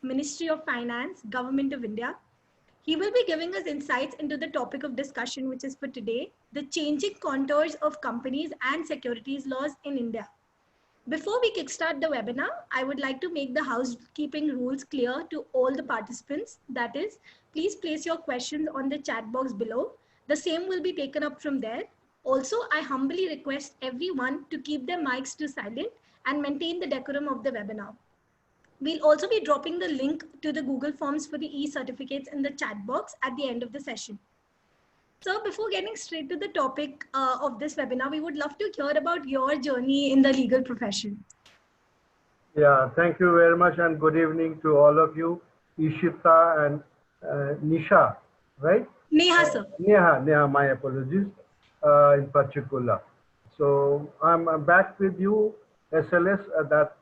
Ministry of Finance, Government of India. He will be giving us insights into the topic of discussion, which is for today, the changing contours of companies and securities laws in India. Before we kickstart the webinar, I would like to make the housekeeping rules clear to all the participants. That is, please place your questions on the chat box below. The same will be taken up from there. Also, I humbly request everyone to keep their mics to silent and maintain the decorum of the webinar. We'll also be dropping the link to the Google Forms for the e-certificates in the chat box at the end of the session. So before getting straight to the topic of this webinar, we would love to hear about your journey in the legal profession. Yeah, thank you very much and good evening to all of you, Ishita and Nisha, right? Neha, sir. Neha, my apologies in particular. So I'm back with you, SLS, that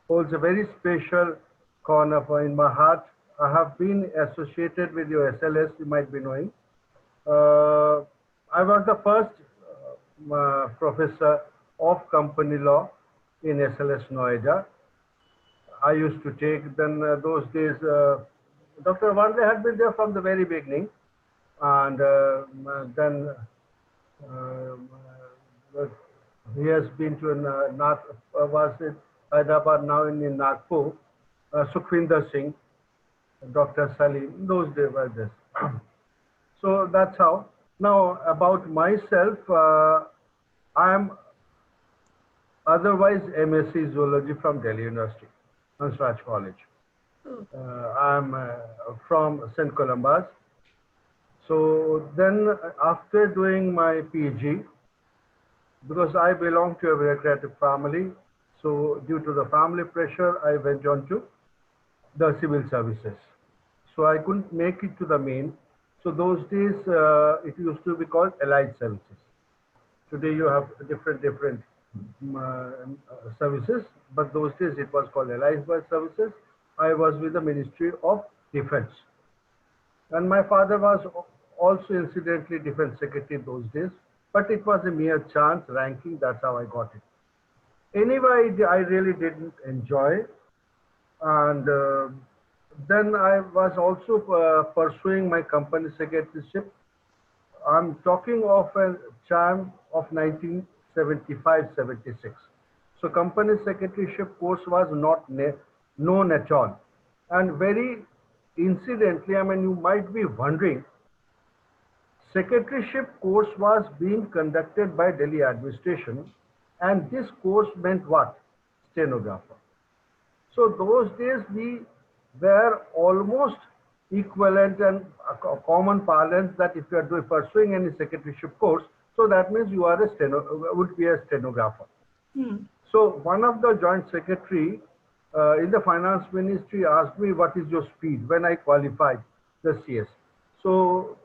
holds a very special corner in my heart. I have been associated with your SLS, you might be knowing. I was the first professor of company law in SLS Noida. I used to take, then those days, Dr. Wande had been there from the very beginning. And then he has been to was in Hyderabad, now in Nagpur, Sukhvinder Singh, Dr. Salim, those days were this. So that's how. Now about myself, I am otherwise MSc Zoology from Delhi University, Hansraj College. I'm from St. Columbus. So then after doing my PG, because I belong to a bureaucratic family, so due to the family pressure, I went on to the civil services. So I couldn't make it to the main. So those days, it used to be called allied services. Today you have different services, but those days it was called allied services. I was with the Ministry of Defense. And my father was also incidentally Defense Secretary those days, but it was a mere chance ranking, that's how I got it. Anyway, I really didn't enjoy, and then I was also pursuing my company secretaryship. I'm talking of a time of 1975-76. So company secretaryship course was not known at all. And very incidentally, I mean, you might be wondering, secretaryship course was being conducted by Delhi administration, and this course meant what? Stenographer. So those days we were almost equivalent and a common parlance that if you are pursuing any secretaryship course, so that means you are would be a stenographer. So one of the joint secretary in the finance ministry asked me, what is your speed when I qualified the CS? So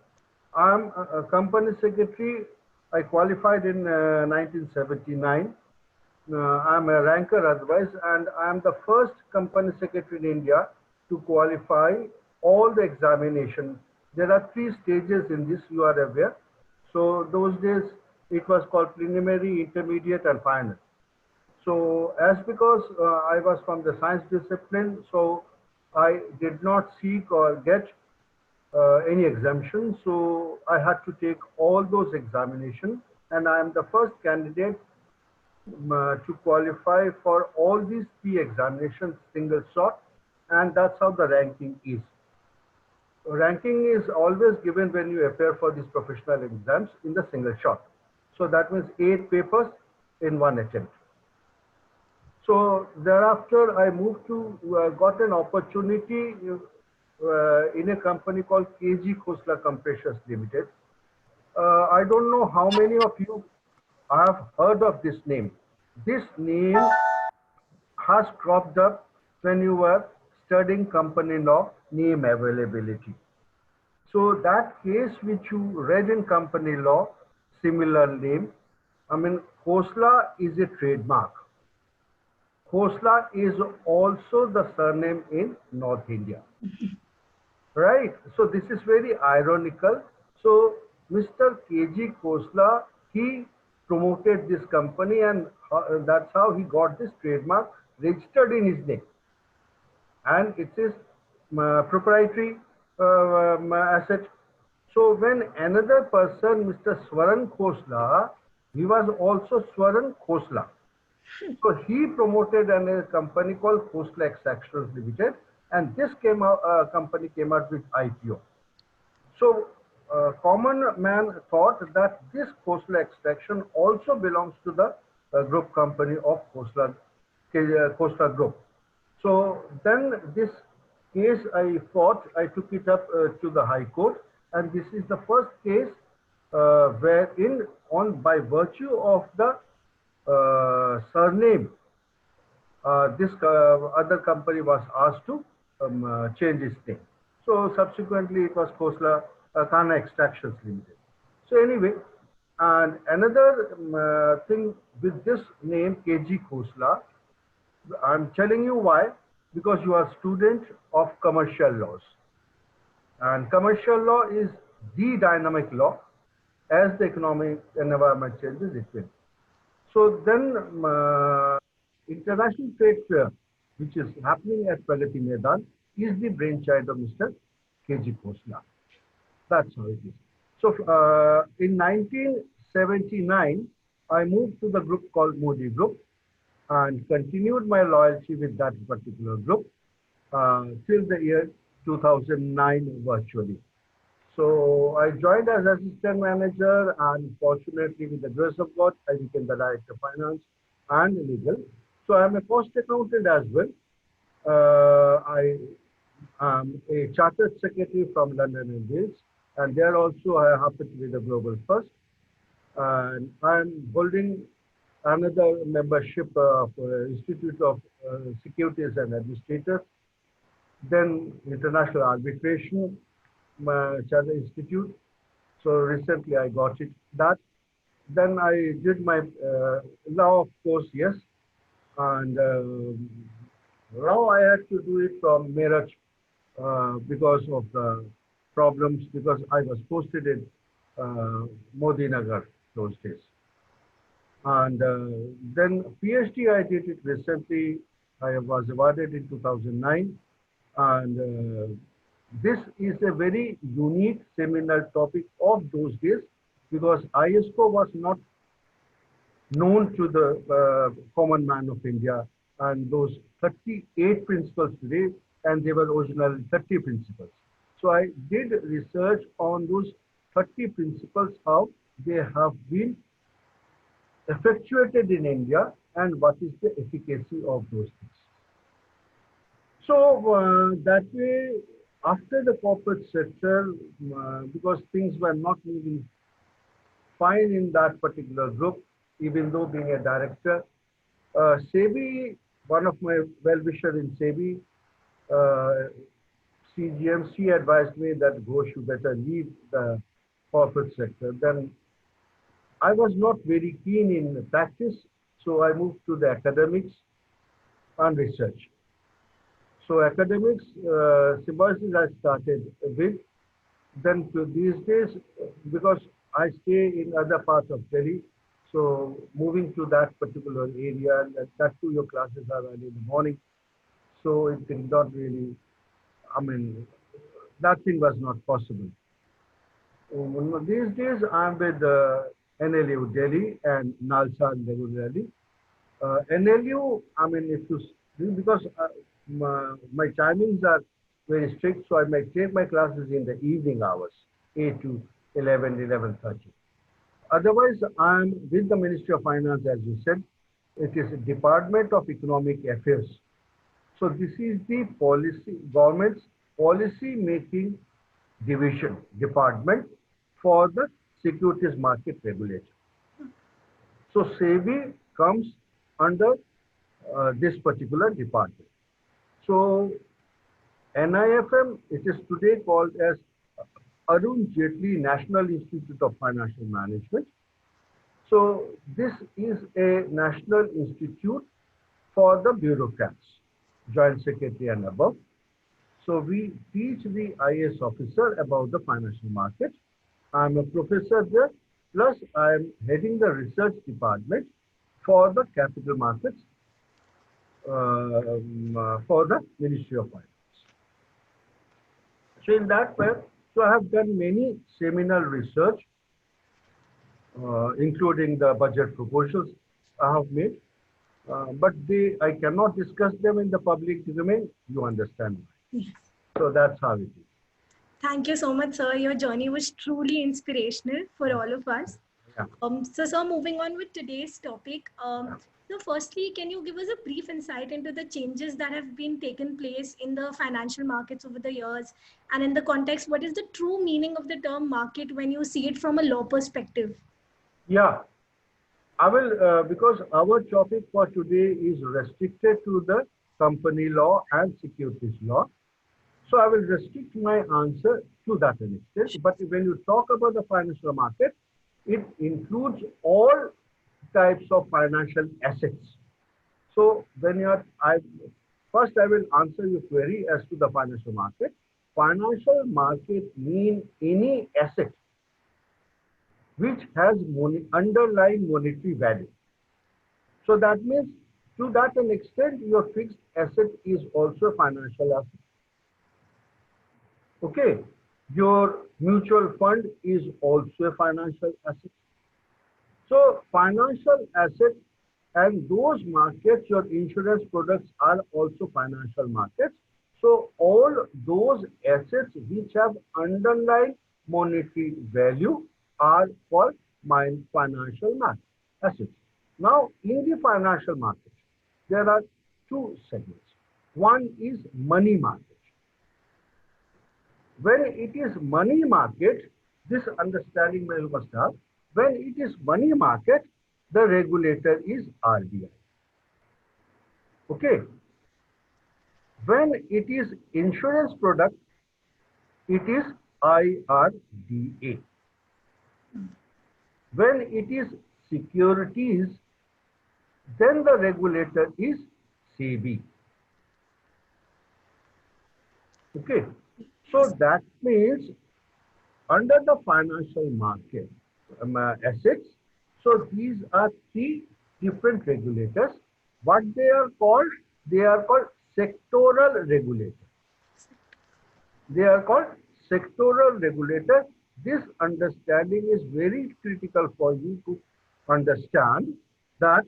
I'm a company secretary. I qualified in 1979. I'm a ranker otherwise, and I'm the first company secretary in India to qualify all the examination. There are 3 stages in this, you are aware. So those days it was called preliminary, intermediate, and final. So as because I was from the science discipline, so I did not seek or get any exemption. So I had to take all those examinations, and I am the first candidate to qualify for all these 3 examinations single shot, and that's how the ranking is. Ranking is always given when you appear for these professional exams in the single shot. So that means 8 papers in 1 attempt. So thereafter I moved to, got an opportunity in a company called KG Khosla Compressors Limited. I don't know how many of you have heard of this name. This name has cropped up when you were studying company law, name availability. So that case which you read in company law, similar name, I mean, Khosla is a trademark. Khosla is also the surname in North India. Right? So this is very ironical. So Mr. KG Khosla, he promoted this company, and that's how he got this trademark registered in his name. And it is proprietary asset. So when another person, Mr. Swaran Khosla, he was also Swaran Khosla. So he promoted a company called Khosla Extractions Limited, and this company came out with IPO. So common man thought that this Khosla Extraction also belongs to the group company of Khosla Group. So then this case I fought, I took it up to the High Court, and this is the first case wherein by virtue of the surname, this other company was asked to change its name. So subsequently, it was Khosla Khana Extractions Limited. So anyway, and another thing with this name, KG Khosla, I'm telling you why, because you are student of commercial laws. And commercial law is the dynamic law. As the economic environment changes, it will. So then, International Trade Fair, which is happening at Pragati Maidan, is the brainchild of Mr. KG Khosla. That's how it is. So in 1979, I moved to the group called Modi Group and continued my loyalty with that particular group till the year 2009 virtually. So I joined as assistant manager, and fortunately, with the grace of God, I became the director of finance and legal. So I'm a cost accountant as well. I am a chartered secretary from London and Wales, and there also I happen to be the global first. And I'm holding another membership of Institute of Securities and Administrators, then International Arbitration Charter Institute. So recently I got that. Then I did my law, of course, yes. And law I had to do it from Meerut because of the problems, because I was posted in Modi Nagar those days. And then PhD I did it recently. I was awarded in 2009. And this is a very unique seminal topic of those days, because ISCO was not known to the common man of India, and those 38 principles today, and they were originally 30 principles. So I did research on those 30 principles, how they have been effectuated in India, and what is the efficacy of those things. So that way, after the corporate sector, because things were not moving fine in that particular group, even though being a director, SEBI, one of my well-wishers in SEBI, CGM, she advised me that Ghosh, you better leave the corporate sector. Then I was not very keen in practice, so I moved to the academics and research. So academics, Symbiosis I started with. Then to these days, because I stay in other parts of Delhi, so moving to that particular area, that too your classes are early in the morning, so it did not really, I mean, that thing was not possible. These days I'm with NLU Delhi and Nalsa regularly. NLU, I mean, if you, because my timings are very strict, so I might take my classes in the evening hours, 8 to 11, 11:30. Otherwise, I'm with the Ministry of Finance, as you said. It is a Department of Economic Affairs. So this is the government's policy making division, department for the securities market regulator. So SEBI comes under this particular department. So NIFM, it is today called as Arun Jaitley National Institute of Financial Management. So this is a national institute for the bureaucrats, joint secretary and above. So we teach the IAS officer about the financial market. I'm a professor there, plus I'm heading the research department for the capital markets for the Ministry of Finance. So in that way, so I have done many seminal research, including the budget proposals I have made, but I cannot discuss them in the public domain. You understand? Yes. So that's how it is. Thank you so much, sir. Your journey was truly inspirational for all of us. Yeah. So, sir, moving on with today's topic. Yeah. So, firstly, can you give us a brief insight into the changes that have been taken place in the financial markets over the years, and in the context, what is the true meaning of the term market when you see it from a law perspective? Yeah. I will, because our topic for today is restricted to the company law and securities law. So I will restrict my answer to that an extent. But when you talk about the financial market, it includes all types of financial assets. So when you are, first I will answer your query as to the financial market. Financial market mean any asset which has underlying monetary value. So that means to that an extent, your fixed asset is also a financial asset. Okay, your mutual fund is also a financial asset. So financial assets and those markets, your insurance products are also financial markets. So all those assets which have underlying monetary value are called financial assets. Now, in the financial market, there are two segments. One is money market. When it is money market, this understanding we must have. When it is money market, the regulator is RBI. Okay. When it is insurance product, it is IRDA. When it is securities, then the regulator is SEBI. Okay. So that means under the financial market assets, so these are three different regulators. What they are called? They are called sectoral regulators. They are called sectoral regulators. This understanding is very critical for you to understand that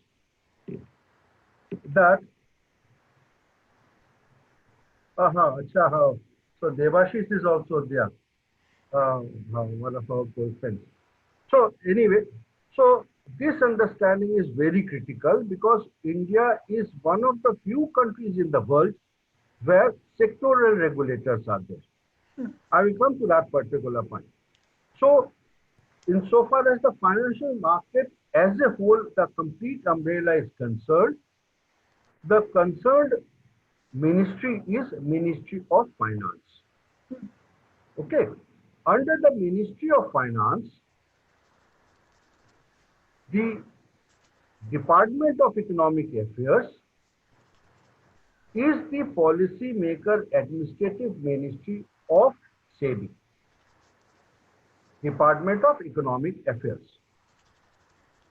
so Devashish is also there, one of our close friends. So anyway, so this understanding is very critical because India is one of the few countries in the world where sectoral regulators are there. I will come to that particular point. So insofar as the financial market as a whole, the complete umbrella is concerned, the concerned ministry is Ministry of Finance. Okay. Under the Ministry of Finance, the Department of Economic Affairs is the policy maker administrative ministry of SEBI. Department of Economic Affairs.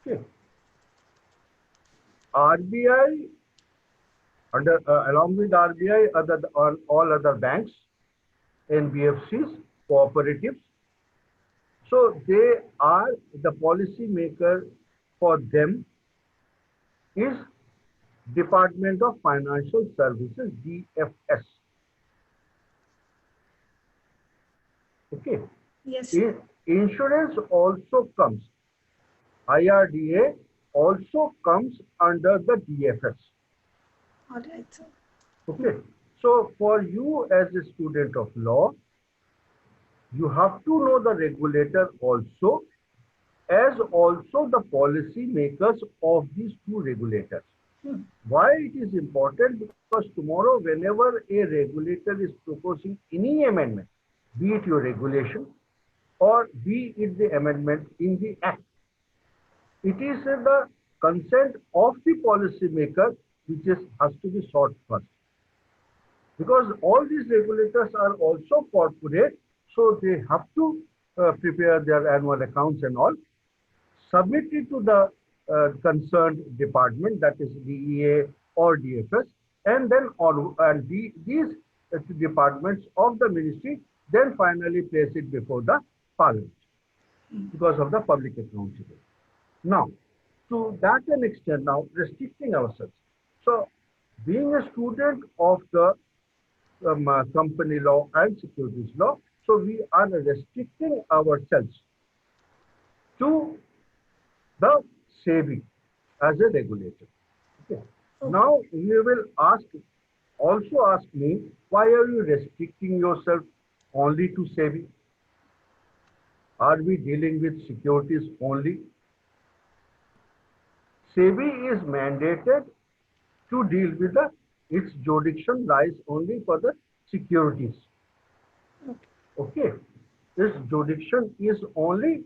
Okay. RBI, along with RBI, all other banks, NBFCs, cooperatives. So they are the policy maker for them is Department of Financial Services, DFS. Okay. Yes. Insurance also comes. IRDA also comes under the DFS. All right, sir. Okay. So for you as a student of law, you have to know the regulator also, as also the policy makers of these two regulators. Why it is important? Because tomorrow, whenever a regulator is proposing any amendment, be it your regulation or be it the amendment in the act, it is the consent of the policy maker which has to be sought first. Because all these regulators are also corporate, so they have to prepare their annual accounts and all, submit it to the concerned department, that is DEA or DFS, and then these departments of the ministry then finally place it before the parliament because of the public accountability. Now, to that an extent, now restricting ourselves. So, being a student of the company law and securities law, so we are restricting ourselves to the SEBI as a regulator. Okay. Now, you will also ask me, why are you restricting yourself only to SEBI? Are we dealing with securities only? SEBI is mandated to deal with its jurisdiction lies only for the securities. Okay. This jurisdiction is only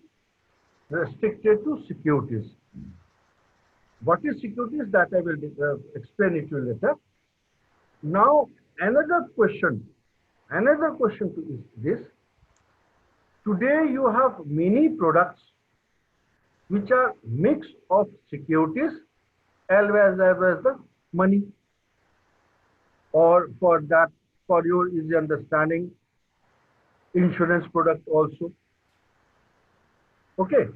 restricted to securities. What is securities? That I will explain it to you later. Now, another question is this. Today you have many products which are mix of securities as well as the money, or for your easy understanding, insurance product also. Okay,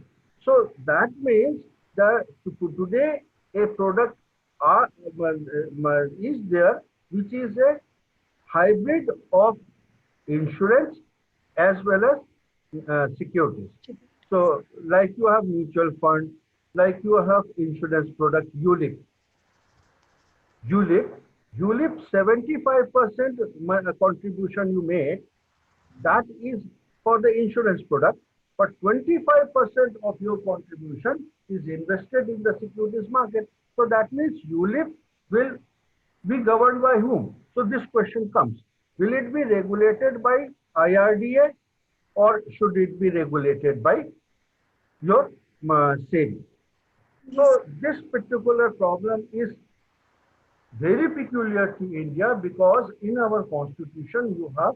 so that means that today a product is there which is a hybrid of insurance as well as securities. So like you have mutual fund, like you have insurance product, ULIP. ULIP 75% contribution you made, that is for the insurance product, but 25% of your contribution is invested in the securities market. So that means ULIP will be governed by whom? So this question comes. Will it be regulated by IRDA or should it be regulated by your SEBI? So this particular problem is very peculiar to India because in our constitution you have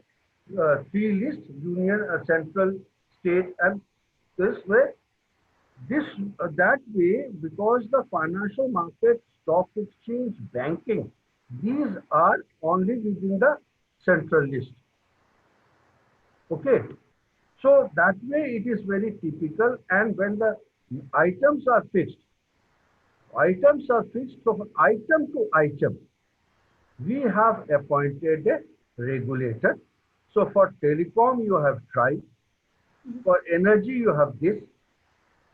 three lists: union, central, state, and this way. That way, because the financial market, stock exchange, banking, these are only within the central list. Okay, so that way it is very typical. And when the items are fixed, so item to item, we have appointed a regulator. So for telecom, you have TRAI. For energy, you have this.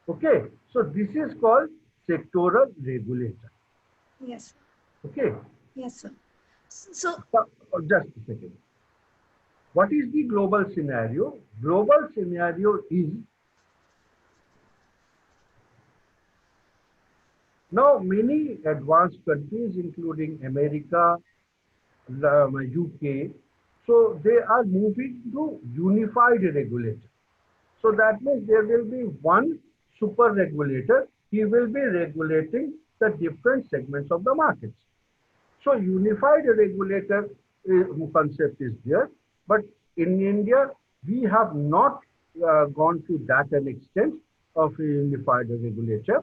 Okay, so this is called sectoral regulator. Yes. Okay. Yes, sir. So just a second. What is the global scenario? Global scenario is now many advanced countries, including America, UK, so they are moving to unified regulator. So that means there will be one super regulator. He will be regulating the different segments of the markets. So unified regulator concept is there, but in India, we have not gone to that an extent of a unified regulator.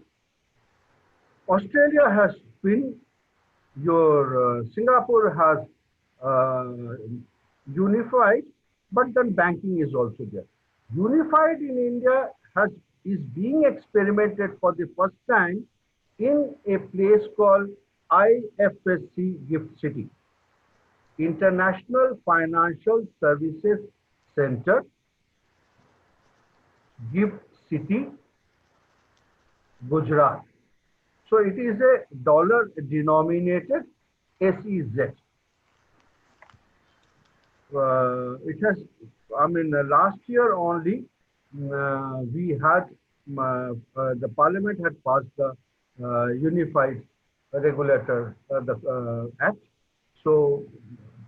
Australia has been, your Singapore has unified, but then banking is also there. Unified in India is being experimented for the first time in a place called IFSC Gift City, International Financial Services Center, Gift City, Gujarat. So it is a dollar denominated SEZ. It has, I mean, last year only, we had, the parliament had passed the unified regulator act. So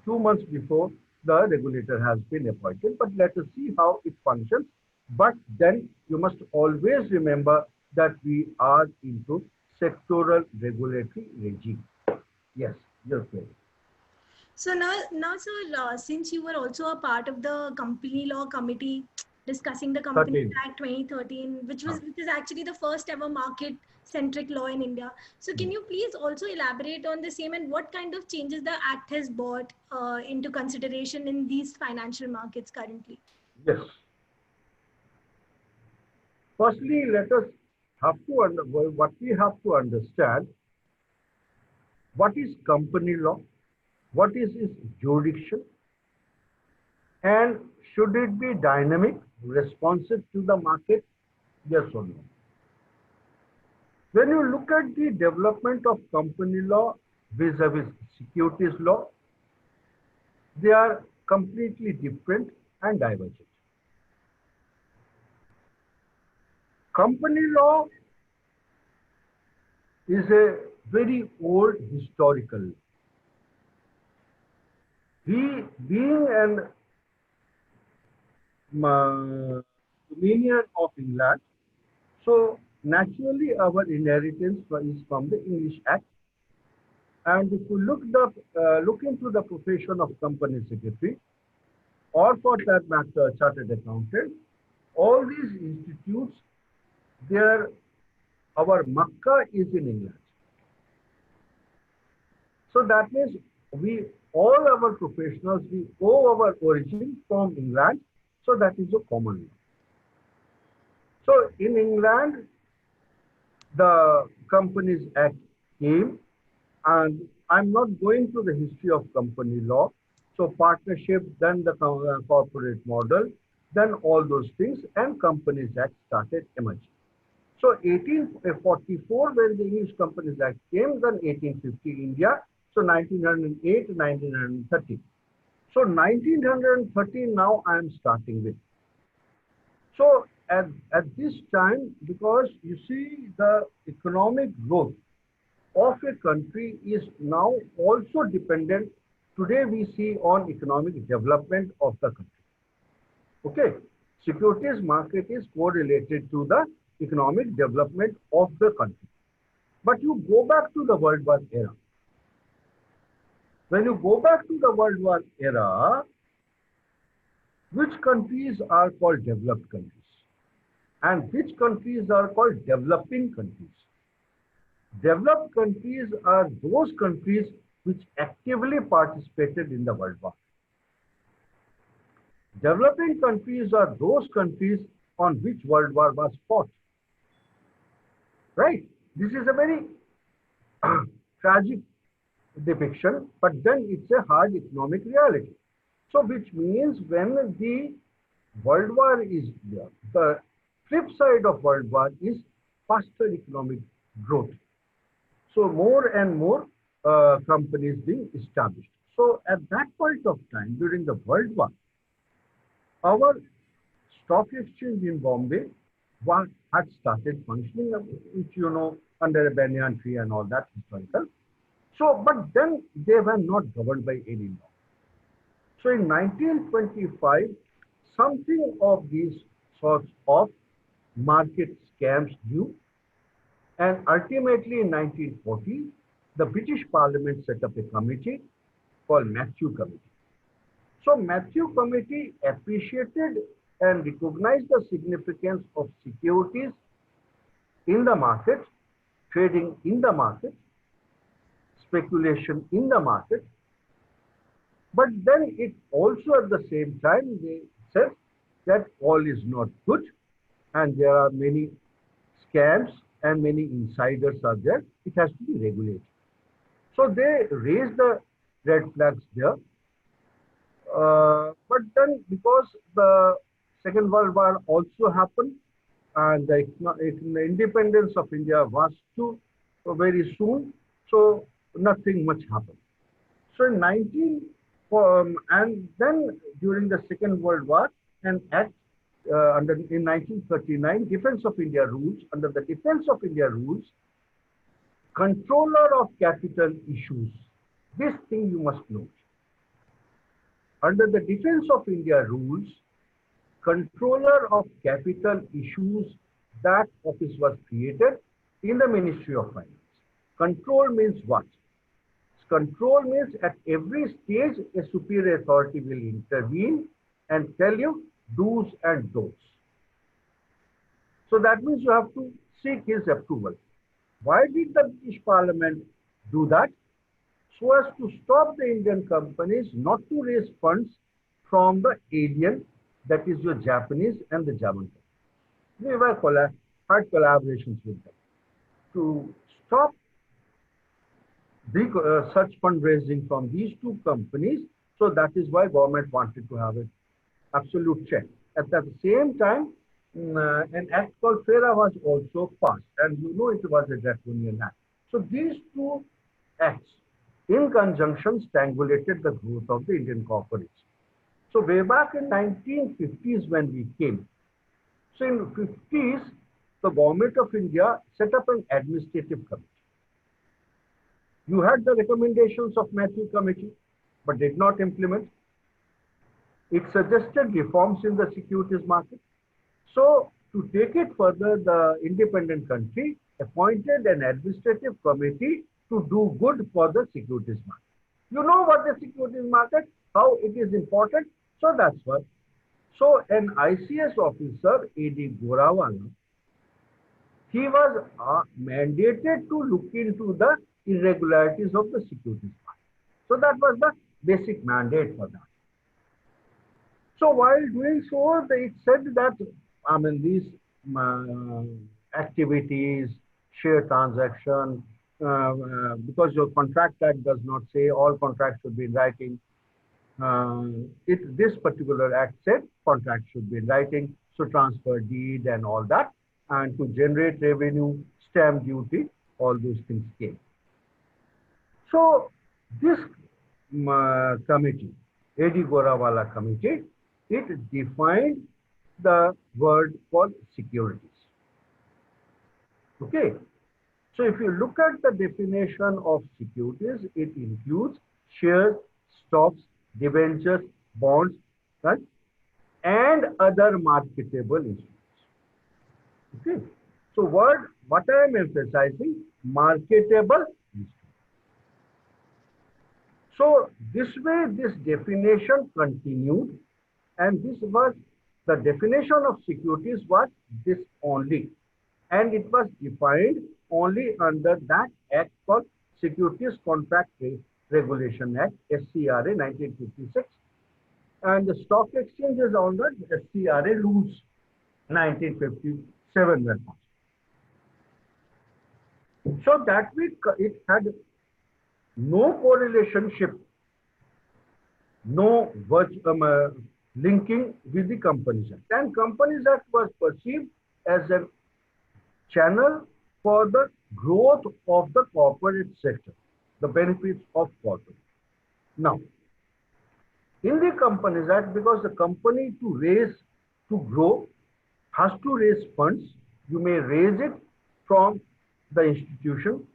2 months before, the regulator has been appointed, but let us see how it functions. But then you must always remember that we are into sectoral regulatory regime. Yes, you're okay. So now, sir, since you were also a part of the company law committee, discussing the Companies 13. Act 2013, which Huh. is actually the first ever market centric law in India. So can you please also elaborate on the same and what kind of changes the act has brought into consideration in these financial markets currently? Yes. Firstly, let us have to what we have to understand, what is company law, what is its jurisdiction, and should it be dynamic, responsive to the market, yes or no. When you look at the development of company law vis-a-vis securities law, they are completely different and divergent. Company law is a very old historical. We, being an dominion of England, so naturally our inheritance is from the English Act. And if you look into the profession of company secretary, or for that matter, chartered accountant, all these institutes, their our Makkah is in England. So that means we all our professionals, we owe our origin from England. So that is a common law. So in England, the Companies Act came, and I'm not going to the history of company law. So partnership, then the corporate model, then all those things, and Companies Act started emerging. So 1844, when the English Companies Act came, then 1850 India, so 1908 to 1913. So 1913 now I am starting with. So at this time, because you see the economic growth of a country is now also dependent, today we see, on economic development of the country. Okay, securities market is correlated to the economic development of the country. But you go back to the World War era. When you go back to the World War era, which countries are called developed countries? And which countries are called developing countries? Developed countries are those countries which actively participated in the World War. Developing countries are those countries on which World War was fought. Right? This is a very tragic depiction, but then it's a hard economic reality. So which means when the World War is there, the flip side of World War is faster economic growth. So more and more companies being established. So at that point of time, during the World War, our stock exchange in Bombay had started functioning, which you know, under a banyan tree and all that historical. So, but then they were not governed by any law. So in 1925, something of these sorts of market scams grew. And ultimately in 1940, the British Parliament set up a committee called Matthew Committee. So Matthew Committee appreciated and recognized the significance of securities in the market, trading in the market, speculation in the market. But then it also at the same time, they said that all is not good and there are many scams and many insiders are there. It has to be regulated. So they raised the red flags there. But then because the Second World War also happened and the independence of India was too very soon, so nothing much happened. So in and then during the Second World War, an act in 1939, Defense of India rules, under the Defense of India rules, controller of capital issues. This thing you must know. Under the Defense of India rules, controller of capital issues, that office was created in the Ministry of Finance. Control means what? Control means at every stage a superior authority will intervene and tell you do's and don'ts. So that means you have to seek his approval. Why did the British Parliament do that? So as to stop the Indian companies not to raise funds from the alien, that is your Japanese and the German. We had collaborations with them to stop such fundraising from these two companies. So that is why government wanted to have an absolute check. At the same time, an act called FERA was also passed, and you know it was a draconian act. So these two acts in conjunction strangulated the growth of the Indian corporates. So way back in 1950s when we came, so in 50s, the government of India set up an administrative committee. You had the recommendations of Matthew Committee, but did not implement. It suggested reforms in the securities market. So to take it further, the independent country appointed an administrative committee to do good for the securities market. You know what the securities market, how it is important. So that's what. So an ICS officer, A.D. Gorawala, he was mandated to look into the irregularities of the securities market. So that was the basic mandate for that. So while doing so, it said that, these activities, share transaction, because your contract act does not say all contracts should be in writing. This particular act said contract should be in writing, so transfer deed and all that, and to generate revenue, stamp duty, all those things came. So this committee, A.D. Gorawala committee, it defined the word called securities. Okay. So if you look at the definition of securities, it includes shares, stocks, debentures, bonds, right, and other marketable instruments. Okay. So what I am emphasizing, marketable instruments. So this way, this definition continued, and this was the definition of securities was this only, and it was defined only under that act called Securities Contract Regulation Act, SCRA 1956, and the stock exchanges on the SCRA rules 1957 were passed. So that way it had no correlationship, no linking with the Companies Act. And Companies Act was perceived as a channel for the growth of the corporate sector, the benefits of corporate. Now, in the Companies Act, because the company to grow, has to raise funds, you may raise it from the institution,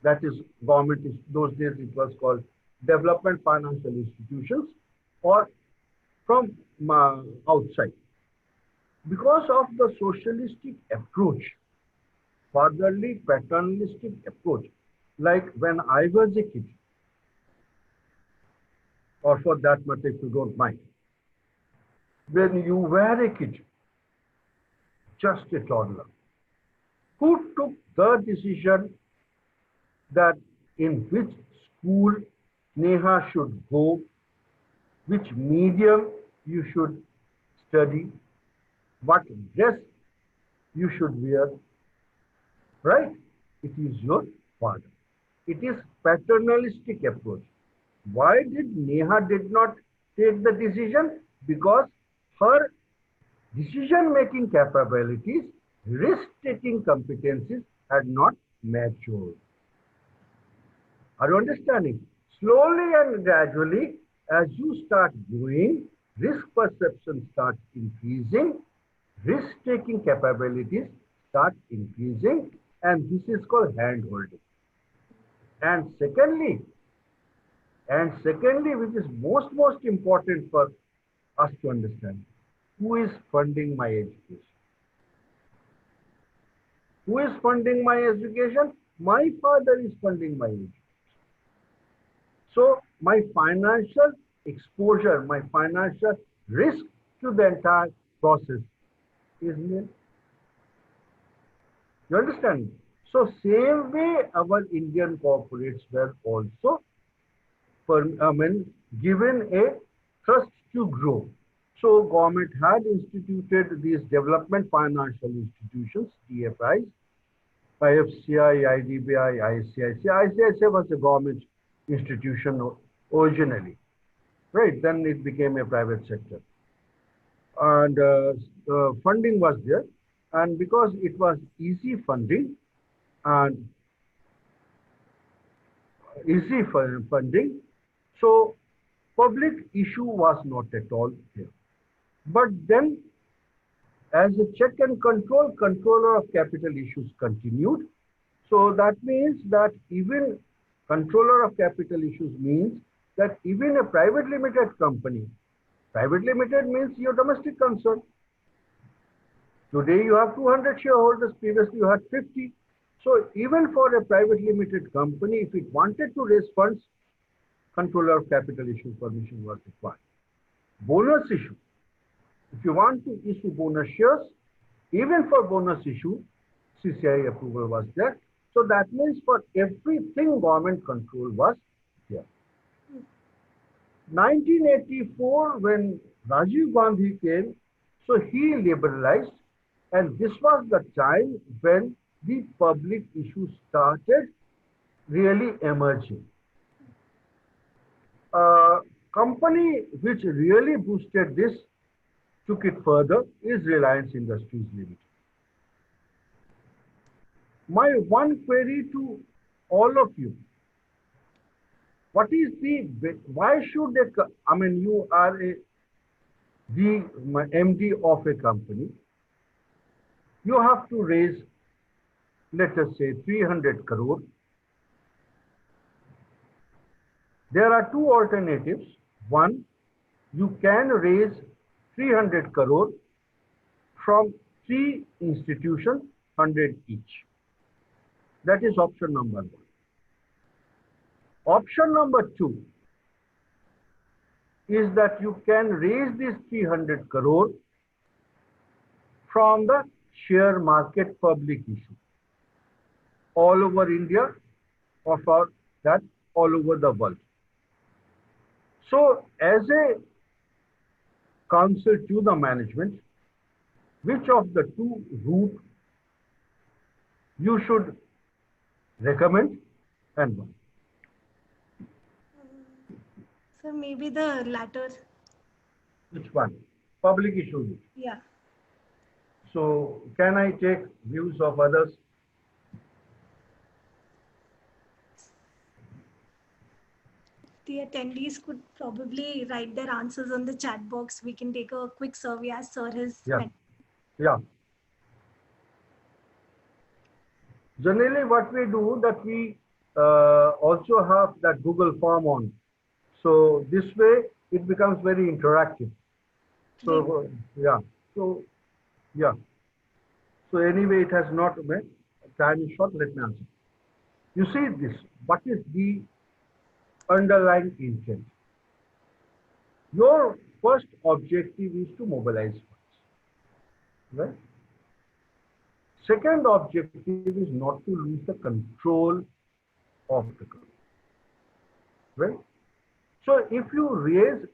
that is government, those days it was called development financial institutions, or from outside. Because of the socialistic approach, fatherly paternalistic approach, like when I was a kid, or for that matter, if you don't mind, when you were a kid, just a toddler, who took the decision that in which school Neha should go, which medium you should study, what dress you should wear, right? It is your father. It is paternalistic approach. Why did Neha did not take the decision? Because her decision-making capabilities, risk-taking competencies had not matured. Are you understanding? Slowly and gradually, as you start growing, risk perception starts increasing, risk-taking capabilities start increasing, and this is called hand-holding. And secondly, which is most important for us to understand, who is funding my education? Who is funding my education? My father is funding my education. So my financial exposure, my financial risk to the entire process is nil. You understand? So same way our Indian corporates were also given a trust to grow. So government had instituted these development financial institutions, DFIs, IFCI, IDBI, ICICI. ICICI was a government institution originally, right? Then it became a private sector. And funding was there. And because it was easy funding and funding, so public issue was not at all here. But then as a check and control, controller of capital issues continued. So that means that even controller of capital issues means that even a private limited company, private limited means your domestic concern. Today you have 200 shareholders, previously you had 50. So even for a private limited company, if it wanted to raise funds, controller of capital issue permission was required. Bonus issue. If you want to issue bonus shares, even for bonus issue, CCI approval was there. So that means for everything government control was there. 1984, when Rajiv Gandhi came, so he liberalized, and this was the time when the public issue started really emerging. Company which really boosted this, took it further, is Reliance Industries Limited. My one query to all of you, what is why should you are the MD of a company, you have to raise, let us say 300 crore. There are two alternatives. One, you can raise 300 crore from 3 institutions, 100 each. That is option number 1. Option number 2 is that you can raise this 300 crore from the share market public issue all over India or for that all over the world. So as a counsel to the management, which of the two routes you should recommend and why? So maybe the latter. Which one? Public issue route. Yeah. So can I take views of others? The attendees could probably write their answers on the chat box. We can take a quick survey as Sir has mentioned. Yeah. Generally, what we do that we also have that Google form on. So this way it becomes very interactive. So yeah. So yeah. So anyway, it has not been. Time is short. Let me answer. You see this. What is the underlying intent? Your first objective is to mobilize funds, right? Second objective is not to lose the control of the company, right? So if you raise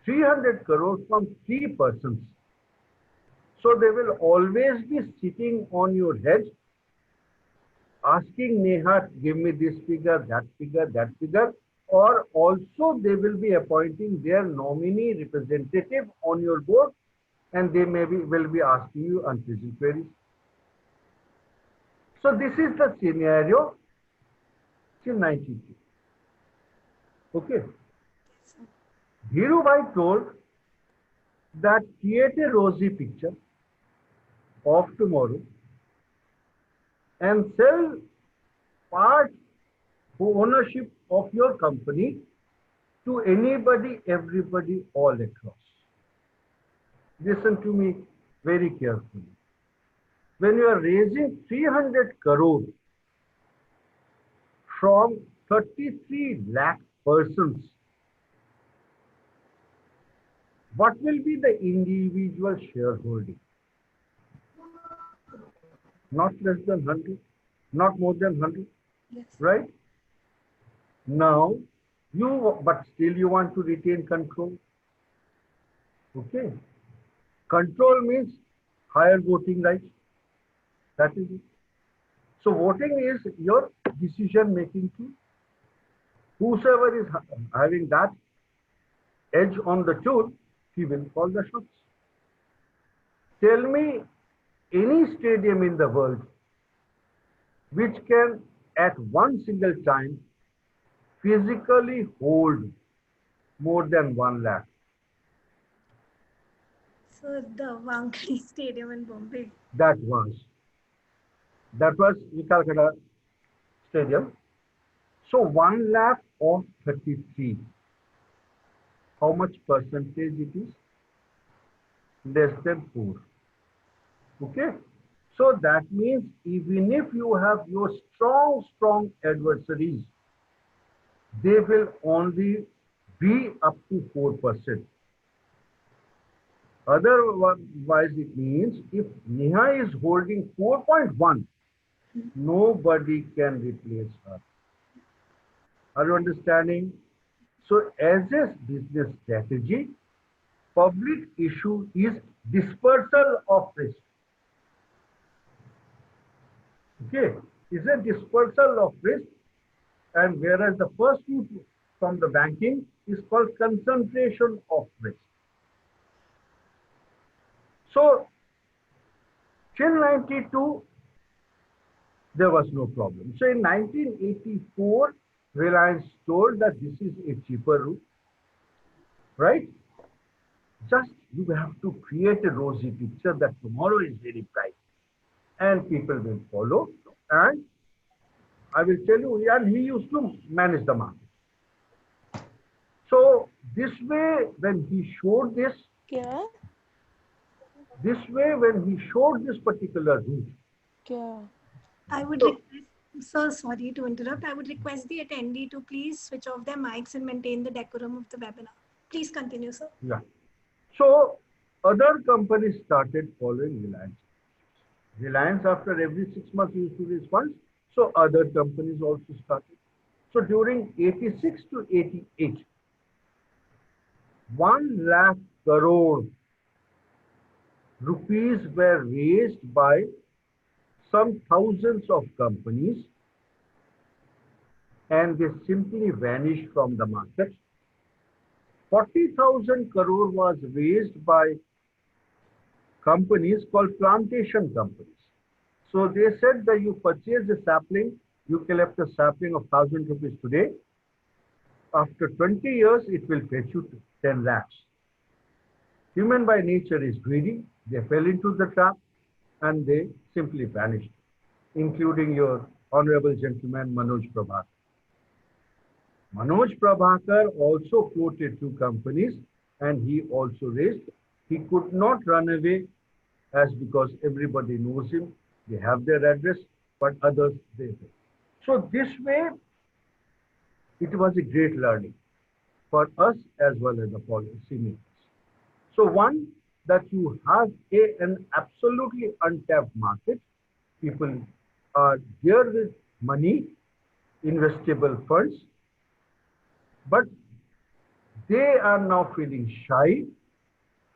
300 crores from 3 persons, so they will always be sitting on your head asking Neha, give me this figure, that figure, that figure, or also they will be appointing their nominee representative on your board and they will be asking you unpleasant queries. So this is the scenario in 92. Okay. Dhirubhai told that create a rosy picture of tomorrow and sell part ownership of your company to anybody, everybody, all across. Listen to me very carefully. When you are raising 300 crore from 33 lakh persons, What will be the individual shareholding? Not less than 100, not more than 100, Yes. right? Now, but still you want to retain control. Okay. Control means higher voting rights. That is it. So voting is your decision making tool. Whosoever is having that edge on the tool, he will call the shots. Tell me any stadium in the world which can at one single time physically hold more than 1 lakh. So the Wankhede Stadium in Bombay. That was Vikalkada Stadium. So 1 lakh of 33. How much percentage it is? Less than 4. Okay. So that means even if you have your strong adversaries, they will only be up to 4%. Otherwise, it means if Neha is holding 4.1, nobody can replace her. Are you understanding? So as a business strategy, public issue is dispersal of risk. Okay, is a dispersal of risk, and whereas the first route from the banking is called concentration of risk. So till 92, there was no problem. So in 1984, Reliance told that this is a cheaper route, right? Just you have to create a rosy picture that tomorrow is very bright and people will follow. And I will tell you, and he used to manage the market. So this way, when he showed this, when he showed this particular route, I would request, sir, sorry to interrupt. I would request the attendee to please switch off their mics and maintain the decorum of the webinar. Please continue, sir. Yeah. So other companies started following Reliance. Reliance, after every 6 months, used to raise funds. So other companies also started. So during 86 to 88, 1 lakh crore rupees were raised by some thousands of companies, and they simply vanished from the market. 40,000 crore was raised by companies called plantation companies. So they said that you purchase a sapling, you collect a sapling of 1,000 rupees today. After 20 years, it will fetch you 10 lakhs. Human by nature is greedy. They fell into the trap and they simply vanished, including your honorable gentleman, Manoj Prabhakar. Manoj Prabhakar also floated 2 companies and he also raised. He could not run away as because everybody knows him. They have their address, but others, they don't. So this way, it was a great learning for us as well as the policymakers. So one, that you have an absolutely untapped market. People are there with money, investable funds, but they are now feeling shy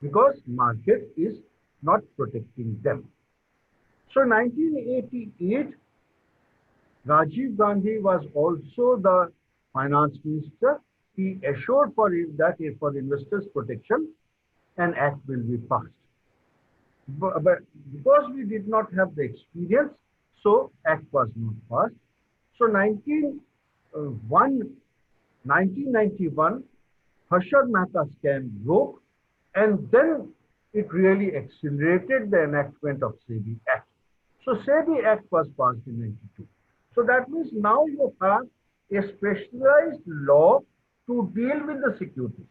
because market is not protecting them. So 1988, Rajiv Gandhi was also the finance minister. He assured for that for investors protection, an act will be passed. But because we did not have the experience, so act was not passed. So 1991, Harshad Mehta scam broke, and then it really accelerated the enactment of SEBI Act. So SEBI Act was passed in 92. So that means now you have a specialized law to deal with the securities.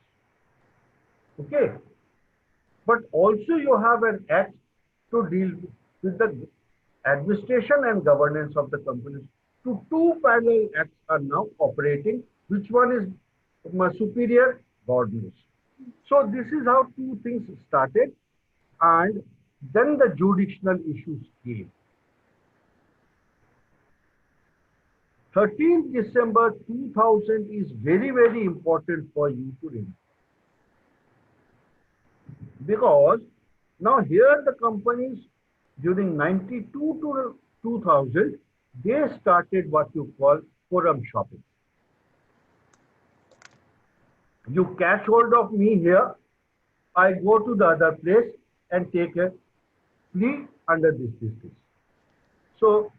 Okay. But also you have an act to deal with the administration and governance of the companies. So 2 parallel acts are now operating. Which one is superior? God knows. So this is how two things started, and then the jurisdictional issues came. 13th December 2000 is very, very important for you to remember. Because now here the companies during 92 to 2000, they started what you call forum shopping. You catch hold of me here, I go to the other place and take a plea under this. So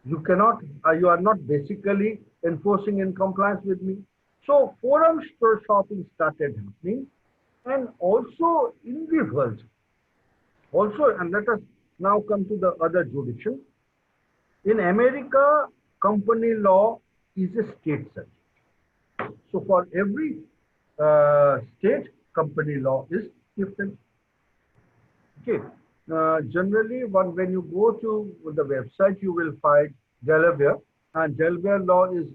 you cannot, you are not basically enforcing in compliance with me. So forum shopping started happening, and also in the world. Also, and let us now come to the other jurisdiction. In America, company law is a state subject. So for every state, company law is different. Okay. Generally, when you go to the website, you will find Delaware, and Delaware law is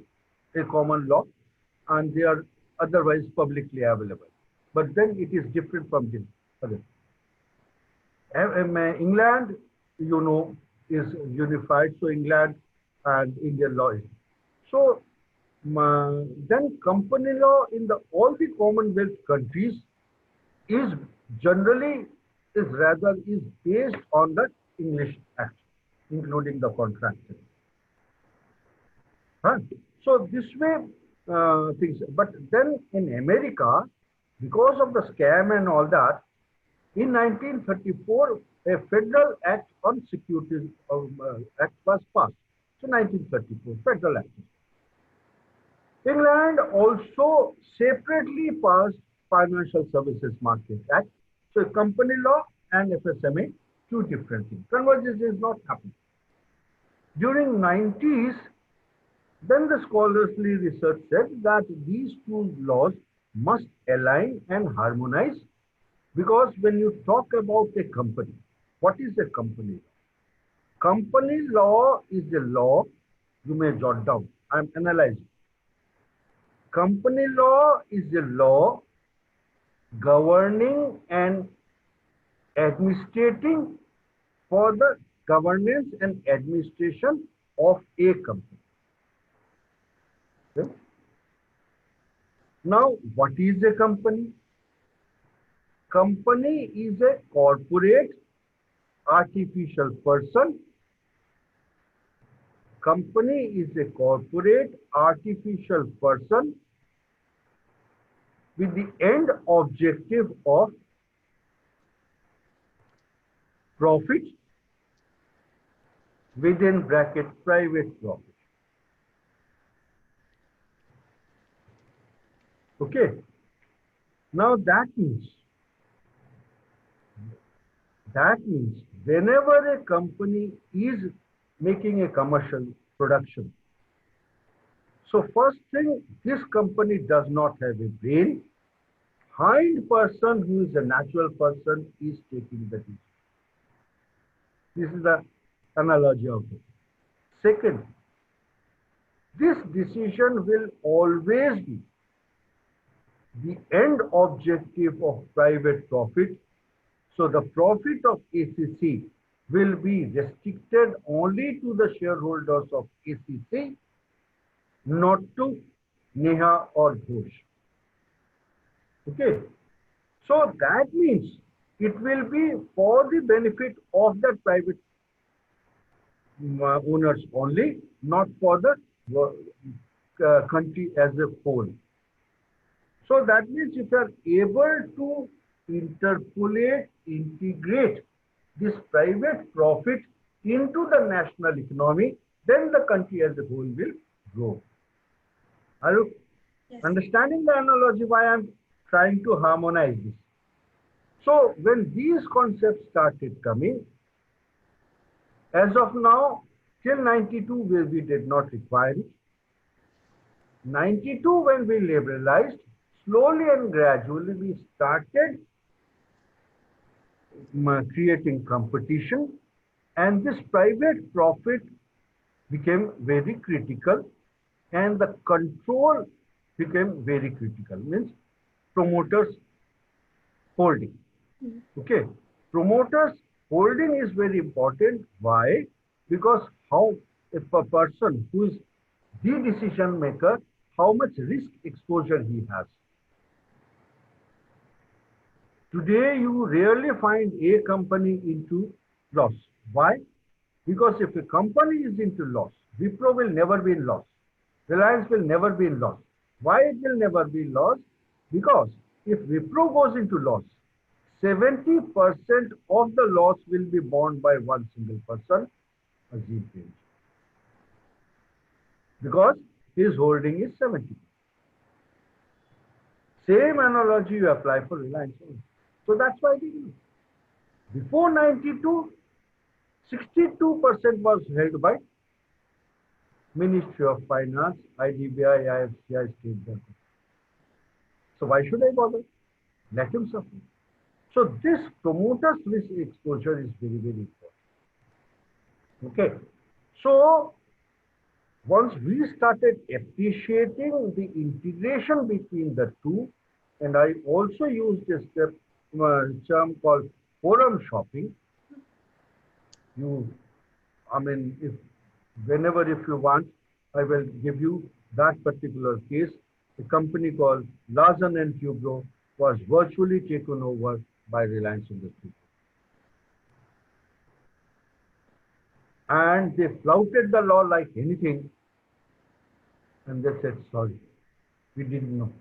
a common law, and they are otherwise publicly available. But then it is different from this. England, you know, is unified, so England and Indian law is. So then company law in all the Commonwealth countries is generally is based on the English Act, including the contract. So this way things, but then in America, because of the scam and all that, in 1934, a federal act on securities act was passed. So 1934, federal act. England also separately passed Financial Services Market Act. So company law and FSMA, two different things. Convergence is not happening. During 90s, then the scholarly research said that these two laws must align and harmonize, because when you talk about a company, what is a company? Company law is a law, you may jot down, I'm analyzing. Company law is a law governing and administrating for the governance and administration of a company. Okay. Now, what is a company? Company is a corporate artificial person. Company is a corporate artificial person with the end objective of profit, within bracket private profit. Okay. Now that means whenever a company is making a commercial production, so first thing, this company does not have a brain. Hind person, who is a natural person, is taking the decision. This is the analogy of it. Second, this decision will always be the end objective of private profit. So the profit of ACC will be restricted only to the shareholders of ACC, not to Neha or Ghosh. Okay. So that means it will be for the benefit of the private owners only, not for the country as a whole. So that means if you are able to interpolate, integrate this private profit into the national economy, then the country as a whole will grow. Are you understanding the analogy why I'm trying to harmonize this? So when these concepts started coming, as of now, till 92 where we did not require it. 92 when we liberalized, slowly and gradually we started creating competition, and this private profit became very critical and the control became very critical. Means promoters holding. Okay, promoters holding is very important. Why? Because how, if a person who is the decision maker, how much risk exposure he has. Today, you rarely find a company into loss. Why? Because if a company is into loss, Wipro will never be in loss. Reliance will never be in loss. Why it will never be in loss? Because if Wipro goes into loss, 70% of the loss will be borne by one single person, Azim Premji. Because his holding is 70. Same analogy you apply for Reliance. So that's why they do. Before 92, 62% was held by Ministry of Finance, IDBI, IFCI, State Bank. So why should I bother? Let him suffer. So this promoter's risk exposure is very, very important. Okay. So once we started appreciating the integration between the two, and I also used a term called forum shopping. Whenever if you want, I will give you that particular case. A company called Larsen and Toubro was virtually taken over by Reliance Industries. And they flouted the law like anything. And they said, sorry, we didn't know.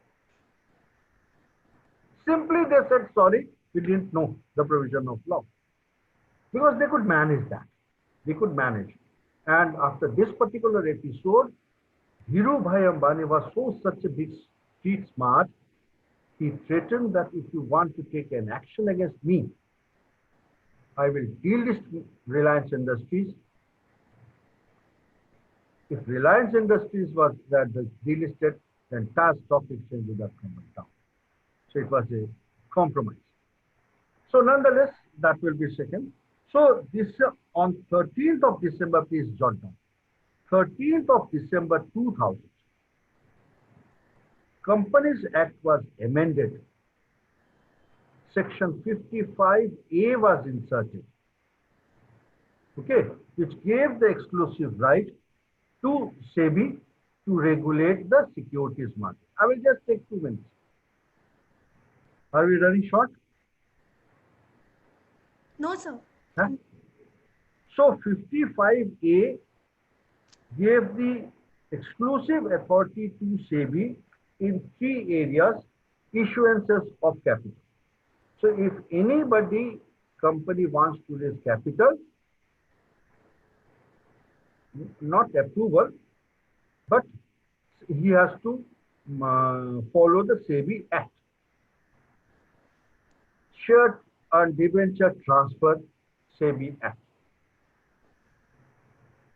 Simply they said, sorry, we didn't know the provision of law. Because they could manage that. They could manage. And after this particular episode, Dhirubhai Ambani was such a big street smart. He threatened that if you want to take an action against me, I will delist Reliance Industries. If Reliance Industries was delisted, the entire stock exchange would have come down. So it was a compromise. So nonetheless, that will be second. So this on 13th of December, please jot down. 13th of December 2000, Companies Act was amended. Section 55A was inserted. Okay, which gave the exclusive right to SEBI to regulate the securities market. I will just take 2 minutes. Are we running short? No, sir. Huh? So 55A gave the exclusive authority to SEBI in 3 areas: issuances of capital. So if company wants to raise capital, not approval, but he has to follow the SEBI Act. Share and debenture transfer, SEBI Act.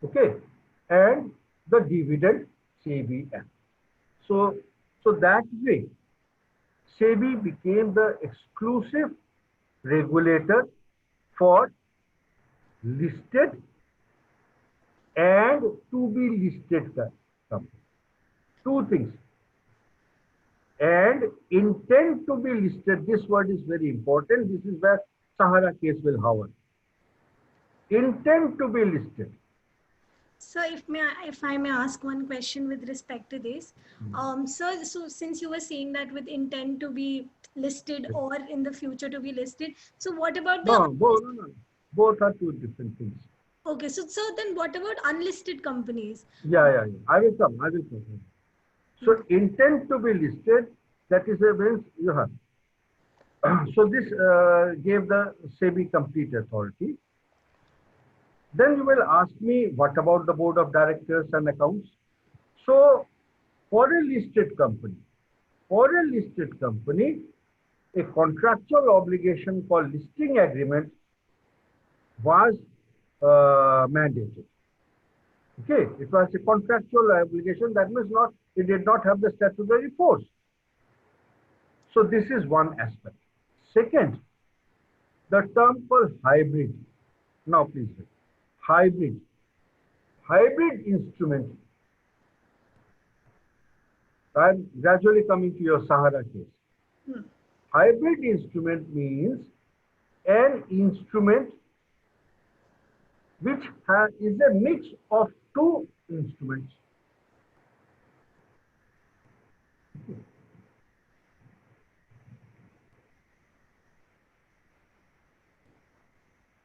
Okay, and the dividend, SEBI Act. So that way, SEBI became the exclusive regulator for listed and to be listed company. 2 things. And intend to be listed. This word is very important. This is where Sahara case will hover. Intend to be listed. So if I may ask one question with respect to this. Sir, so since you were saying that with intent to be listed or in the future to be listed, so what about the... No. Both are 2 different things. Okay, so then what about unlisted companies? Yeah. I will come. So intent to be listed, that is a means you have. So this gave the SEBI complete authority. Then you will ask me, what about the board of directors and accounts? So for a listed company, a contractual obligation for listing agreement was mandated. Okay, it was a contractual obligation. That means it did not have the statutory force. So this is one aspect. Second, the term called hybrid. Now please wait. Hybrid instrument. I'm gradually coming to your Sahara case. Hmm. Hybrid instrument means an instrument which is a mix of two instruments.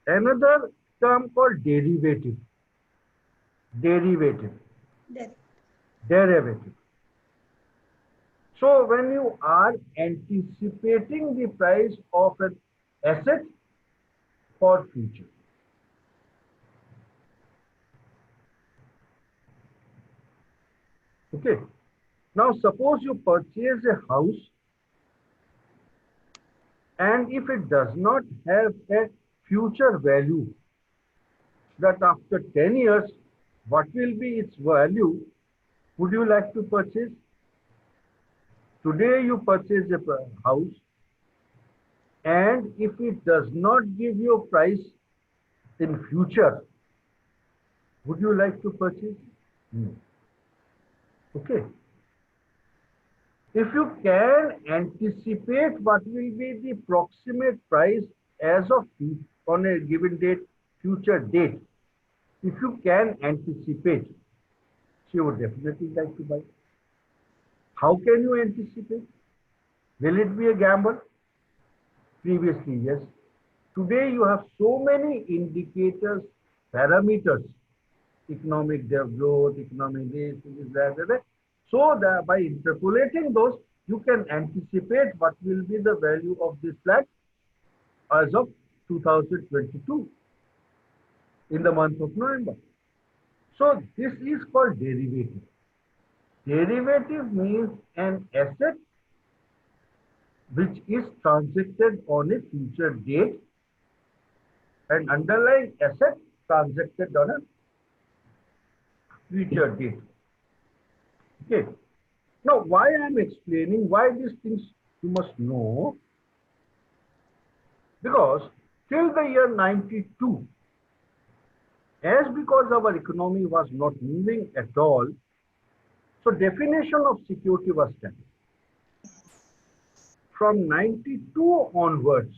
Another term called derivative. Derivative. There. Derivative. So when you are anticipating the price of an asset for future. Okay. Now suppose you purchase a house and if it does not have a future value, that after 10 years, what will be its value, would you like to purchase? Today you purchase a house and if it does not give you a price in future, would you like to purchase? No. Okay. If you can anticipate what will be the approximate price as of on a given date, future date, if you can anticipate, so you would definitely like to buy. How can you anticipate? Will it be a gamble? Previously, yes. Today you have so many indicators, parameters, economic growth, economic this, that. So that by interpolating those, you can anticipate what will be the value of this flat as of 2022 in the month of November. So this is called derivative. Derivative means an asset which is transacted on a future date and underlying asset transacted on a future date. Okay. Now, why I am explaining why these things you must know, because till the year 92, as because our economy was not moving at all, so definition of security was static. From 92 onwards,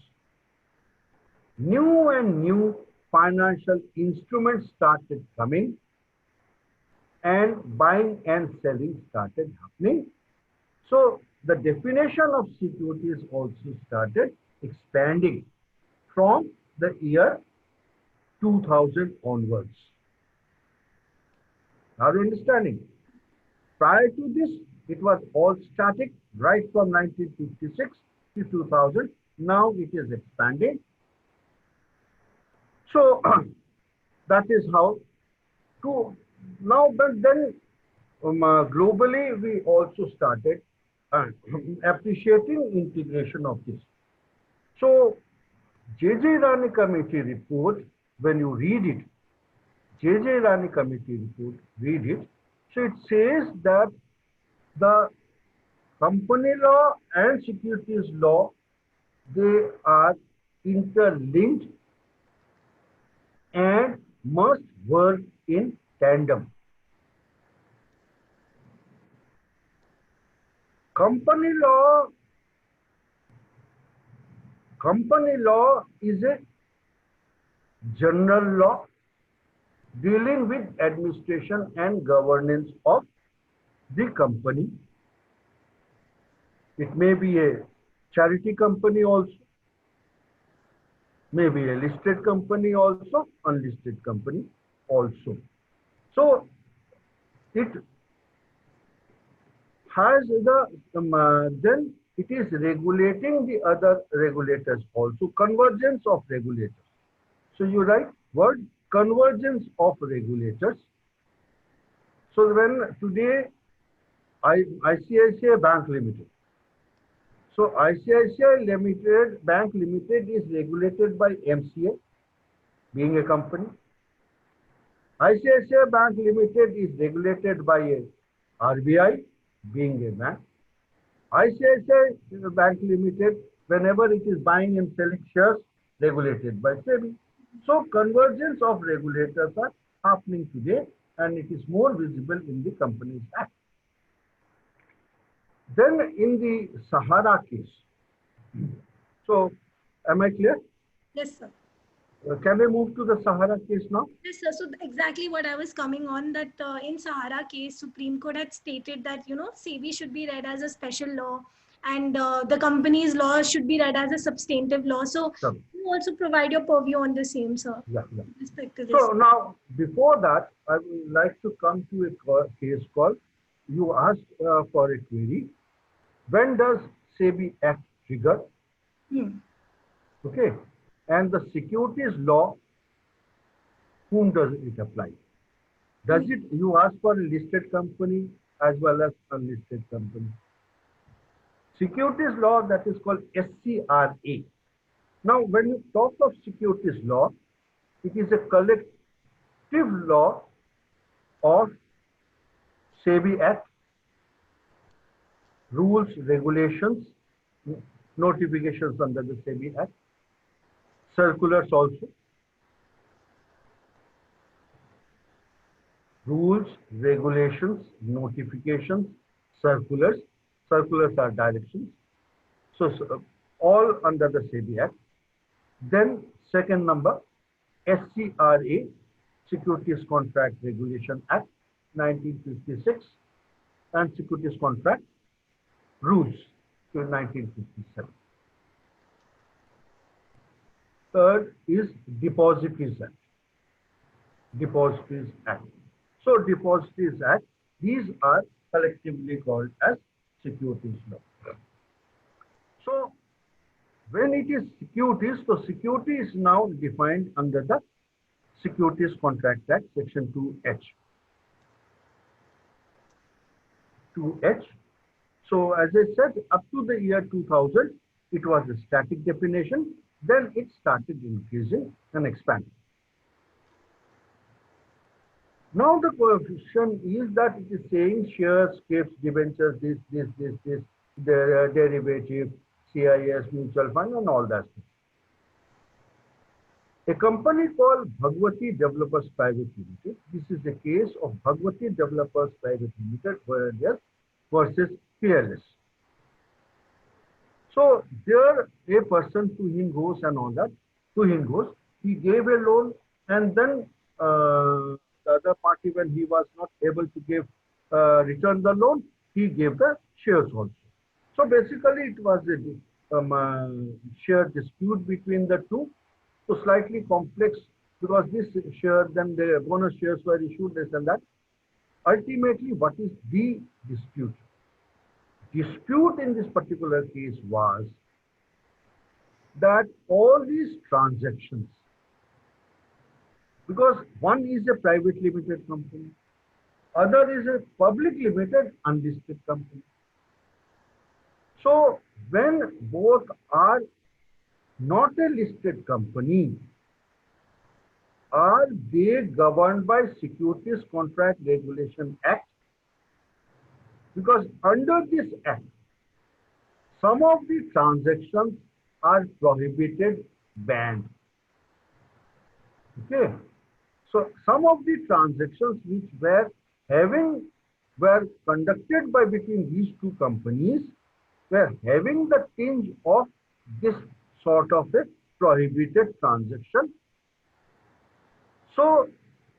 new and new financial instruments started coming and buying and selling started happening. So the definition of securities also started expanding from the year 2000 onwards. Are you understanding? Prior to this, it was all static right from 1956 to 2000. Now it is expanding. So that is how to now, but then globally we also started appreciating integration of this. So J.J. Rani Committee report, when you read it, J.J. Rani Committee report, read it. So it says that the company law and securities law, they are interlinked and must work in tandem. Company law is a general law dealing with administration and governance of the company. It may be a charity company also, maybe a listed company also, unlisted company also. So it has then it is regulating the other regulators also, convergence of regulators. So you write word convergence of regulators. So when today ICICI Bank Limited. So ICICI Bank Limited is regulated by MCA, being a company. ICICI Bank Limited is regulated by a RBI, being a bank. ICICI Bank Limited, whenever it is buying and selling shares, regulated by SEBI. So convergence of regulators are happening today, and it is more visible in the Companies Act. Then in the Sahara case, So, am I clear? Yes, sir. Can we move to the Sahara case now? Yes, sir. So exactly what I was coming on, that in Sahara case, Supreme Court had stated that, SEBI should be read as a special law, and the company's law should be read as a substantive law. So Sure. you also provide your purview on the same, sir, Yeah, yeah. with respect to this. So now, before that, I would like to come to a case call. You asked for a query. When does SEBI Act trigger? Okay. And the securities law, whom does it apply? Does it, you ask for a listed company as well as unlisted company? Securities law, that is called SCRA. Now, when you talk of securities law, it is a collective law of SEBI Act, rules, regulations, notifications under the SEBI Act, circulars also, rules, regulations, notifications, circulars. Circulars are directions. So all under the SEBI Act. Then second number, SCRA, Securities Contract Regulation Act, 1956, and Securities Contract Rules to 1957. Third is Depositories Act. Depositories Act. So Depositories Act, these are collectively called as securities law. So when it is securities, so security is now defined under the Securities Contract Act, Section 2H. 2H. So as I said, up to the year 2000, it was a static definition. Then it started increasing and expanding. Now the question is that it is saying shares, skips, debentures, this, the derivative, CIS, mutual fund, and all that. A company called Bhagwati Developers Private Limited. This is the case of Bhagwati Developers Private Limited versus Peerless. So there a person to him goes and all that, to him goes, he gave a loan, and then the other party, when he was not able to give return the loan, he gave the shares also. So basically it was a share dispute between the two. So slightly complex, because this share, then the bonus shares were issued, this and that. Ultimately, what is the dispute? Dispute in this particular case was that all these transactions, because one is a private limited company, other is a public limited unlisted company. So when both are not a listed company, are they governed by Securities Contract Regulation Act? Because under this act, some of the transactions are prohibited, banned. Okay. So some of the transactions which were conducted by between these two companies were having the tinge of this sort of a prohibited transaction. So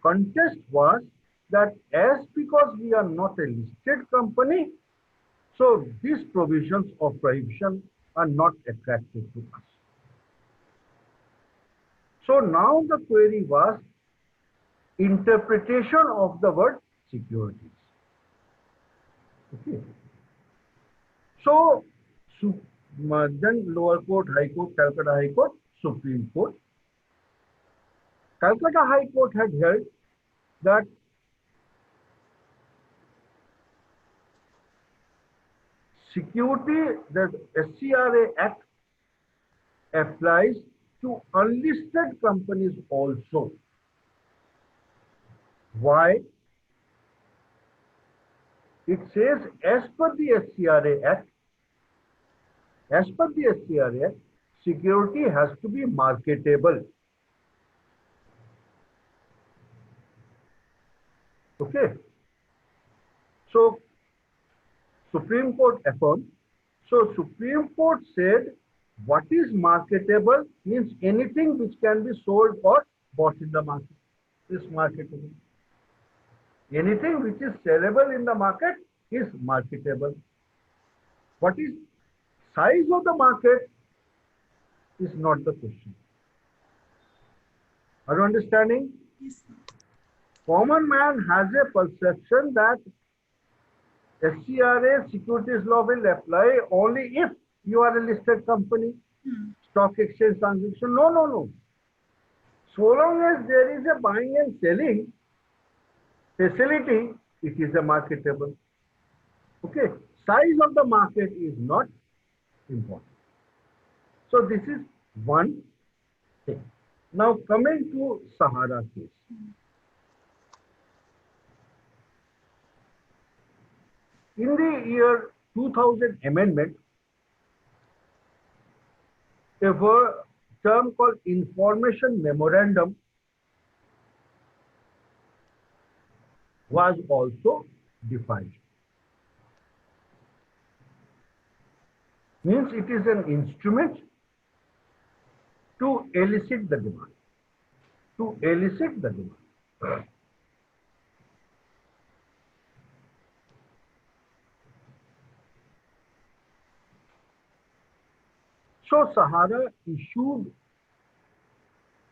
contest was that as because we are not a listed company, so these provisions of prohibition are not attractive to us. So now the query was interpretation of the word securities. Okay. So then lower court, high court, Calcutta High Court, Supreme Court. Calcutta High Court had held that security, the SCRA Act applies to unlisted companies also. Why? It says as per the SCRA Act, security has to be marketable. Okay. So Supreme Court affirmed. So Supreme Court said What is marketable means anything which can be sold or bought in the market is marketable. Anything which is sellable in the market is marketable. What is size of the market is not the question. Are you understanding? Yes. Common man has a perception that SCRA securities law will apply only if you are a listed company, stock exchange transaction. No, no, no. So long as there is a buying and selling facility, it is a marketable. Okay. Size of the market is not important. So this is one thing. Now coming to Sahara case. In the year 2000 amendment, a term called information memorandum was also defined. Means it is an instrument to elicit the demand. To elicit the demand. So Sahara issued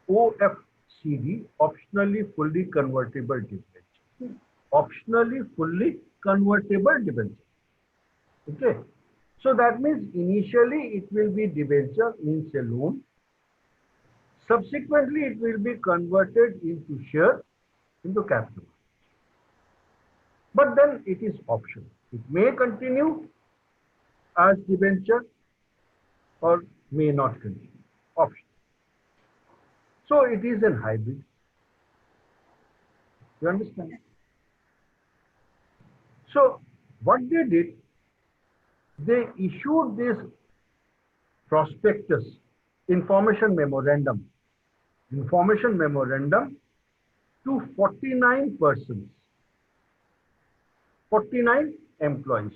OFCD, optionally fully convertible debenture. Optionally fully convertible debenture. Okay. So that means initially it will be debenture, means a loan. Subsequently it will be converted into share, into capital. But then it is optional. It may continue as debenture or may not continue. Option. So it is a hybrid. You understand? So what they did, they issued this prospectus, information memorandum to 49 persons, 49 employees.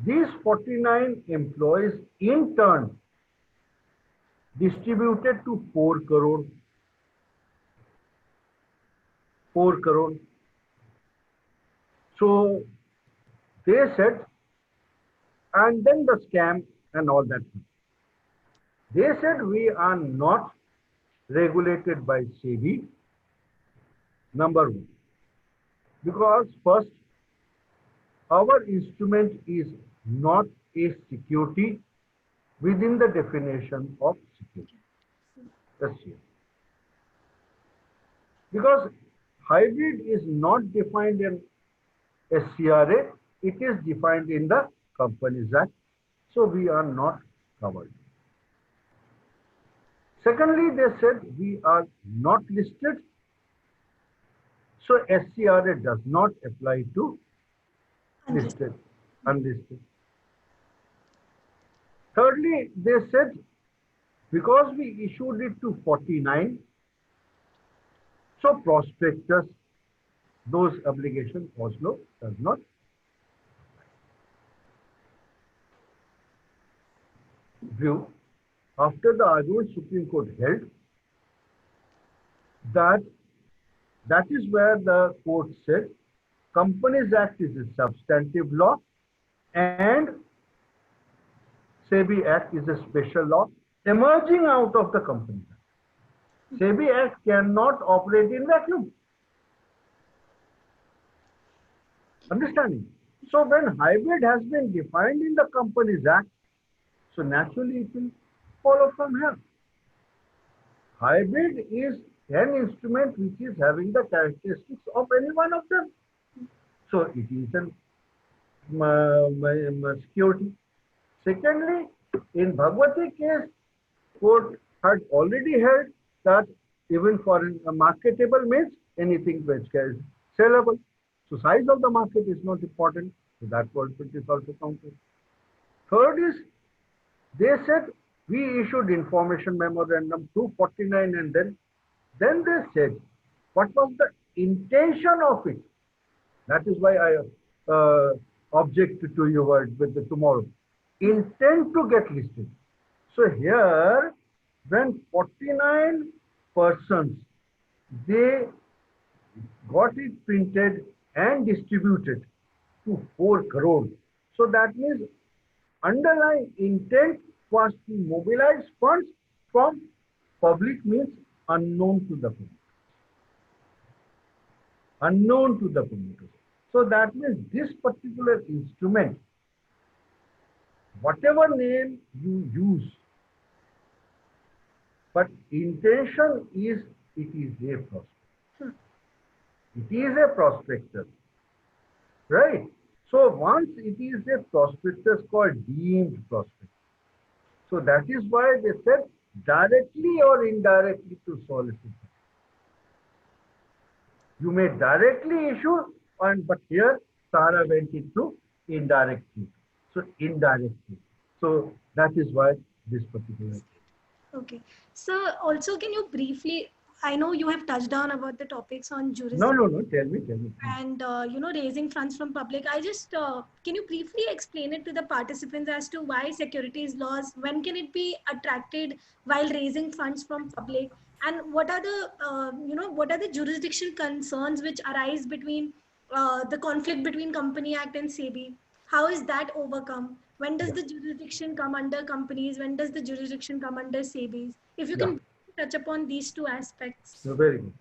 These 49 employees in turn distributed to 4 crore. 4 crore. So they said, and then the scam and all that. They said we are not regulated by SEBI, number one. Because first, our instrument is not a security within the definition of security. That's it. Because hybrid is not defined in SCRA, it is defined in the Companies Act. So we are not covered. Secondly, they said we are not listed. So SCRA does not apply to listed, unlisted. Thirdly, they said because we issued it to 49, so prospectus, those obligations also does not. View, after the argument, Supreme Court held that that is where the court said Companies Act is a substantive law and SEBI Act is a special law emerging out of the Companies Act. SEBI Act cannot operate in vacuum. Understanding? So when hybrid has been defined in the Companies Act, so naturally it will follow from here. Hybrid is an instrument which is having the characteristics of any one of them. So it is a security. Secondly, in Bhagwati case, court had already held that even for a marketable means anything which is sellable. So size of the market is not important. So that point is also counted. Third is, they said we issued information memorandum 249 and then they said what was the intention of it. That is why I object to your word with the tomorrow. intent to get listed. So here, when 49 persons, they got it printed and distributed to 4 crore. So that means underlying intent was to mobilize funds from public, means unknown to the public. Unknown to the promoters. So that means this particular instrument, whatever name you use, but intention is it is a prospect. It is a prospectus, right? So once it is a prospectus called deemed prospectus. So that is why they said directly or indirectly to solicit. You may directly issue, but here Sahara went into indirectly. So indirectly. So that is why this particular. Okay. So also, can you briefly, I know you have touched on about the topics on jurisdiction. No. Tell me. And, raising funds from public. I just, can you briefly explain it to the participants as to why securities laws, when can it be attracted while raising funds from public? And what are the, what are the jurisdiction concerns which arise between the conflict between Company Act and SEBI? How is that overcome? When does the jurisdiction come under companies? When does the jurisdiction come under SEBIs? If you can touch upon these two aspects. So very good.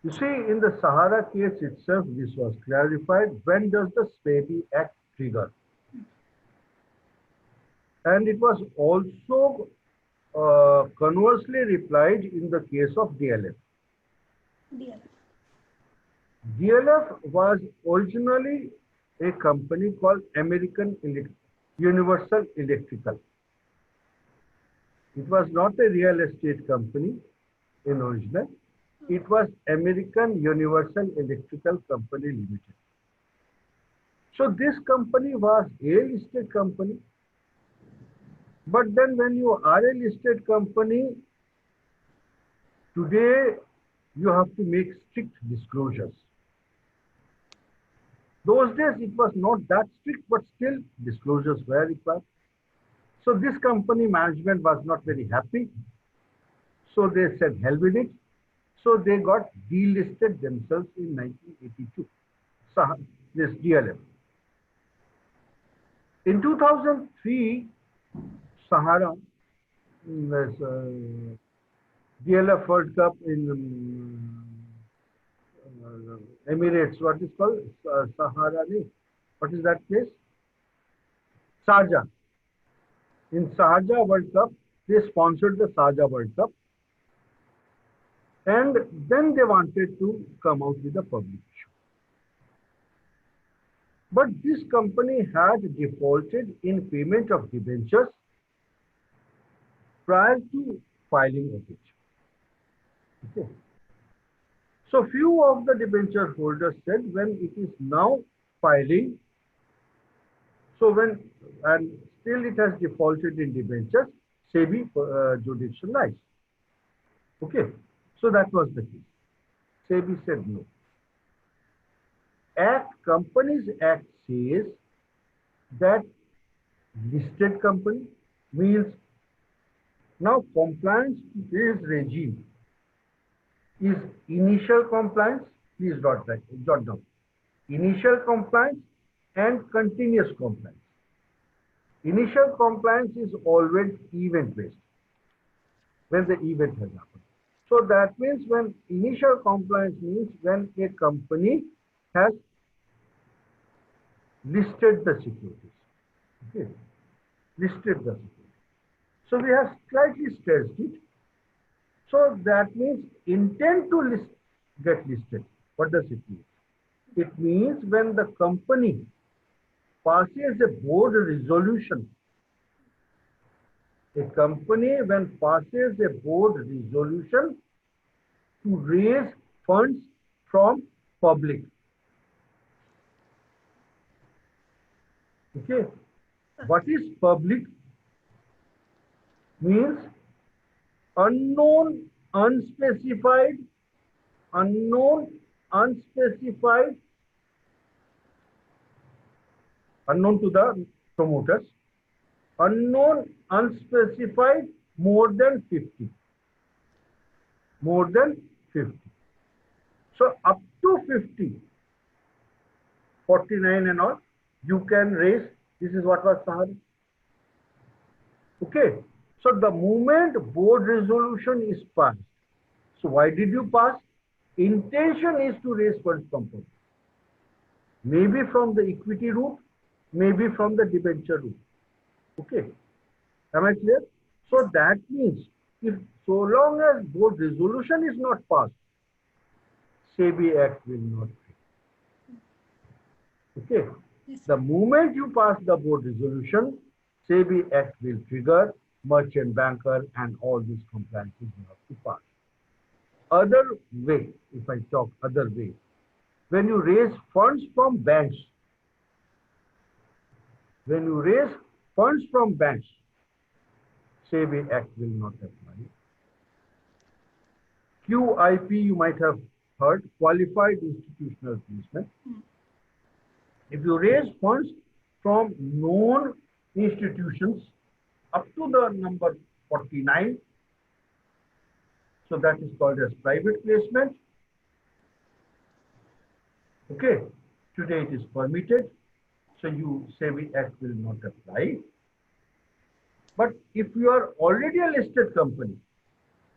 You see, in the Sahara case itself, this was clarified. When does the SEBI Act trigger? And it was also conversely replied in the case of DLF. DLF was originally a company called American Universal Electrical. It was not a real estate company in original. It was American Universal Electrical Company Limited. So this company was a listed company. But then when you are a listed company, today you have to make strict disclosures. Those days it was not that strict, but still disclosures were required. So this company management was not very happy. So they said, hell with it. So they got delisted themselves in 1982. This DLF. In 2003, Sahara, DLF World Cup in Emirates, what is called? Sahara, what is that place? Sharjah. In Sharjah World Cup, they sponsored the Sharjah World Cup. And then they wanted to come out with a public issue. But this company had defaulted in payment of debentures prior to filing of it. Okay. So few of the debenture holders said when it is now filing, so when, and still it has defaulted in debentures, SEBI judicial lies. Okay. So that was the case. SEBI said no. Companies Act says that listed company means now compliance to this regime is initial compliance, please jot down. Initial compliance and continuous compliance. Initial compliance is always event-based, when the event has happened. So that means when initial compliance means when a company has listed the securities. Okay. Listed the securities. So we have slightly stressed it. So that means intent to get listed. What does it mean? It means when the company passes a board resolution. A company when passes a board resolution to raise funds from public. Okay. What is public? Means unknown, unspecified, unknown to the promoters, Unknown, unspecified, more than 50. More than 50. So up to 50, 49 and all, you can raise. This is what was Sahari. Okay. So the moment board resolution is passed. So why did you pass? Intention is to raise funds from public. Maybe from the equity route, maybe from the debenture route. Okay. Am I clear? So that means if so long as board resolution is not passed, SEBI Act will not be. Okay. Yes. The moment you pass the board resolution, SEBI Act will trigger, merchant banker and all these compliances you have to pass. Other way, if I talk other way, when you raise funds from banks, SEBI Act will not apply. QIP, you might have heard, qualified institutional placement. If you raise funds from known institutions up to the number 49, so that is called as private placement. Okay, today it is permitted, so SEBI Act will not apply. But if you are already a listed company,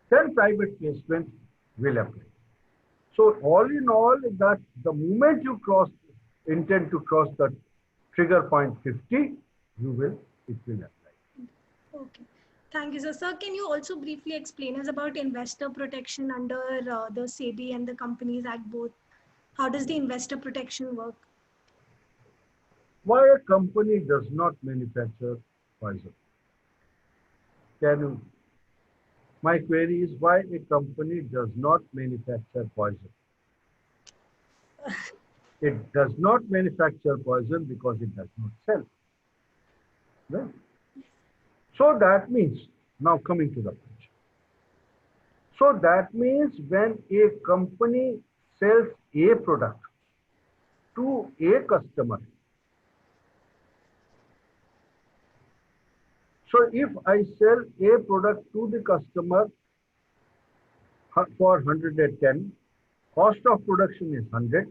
then private placement will apply. So all in all, that the moment you intend to cross the trigger point 50, it will apply. Okay. Thank you, sir. Sir, can you also briefly explain us about investor protection under the SEBI and the Companies Act both? How does the investor protection work? Why a company does not manufacture poison? My query is why a company does not manufacture poison? It does not manufacture poison because it does not sell. Right? So that means, now coming to the point. So that means when a company sells a product to a customer, so if I sell a product to the customer for 110, cost of production is 100.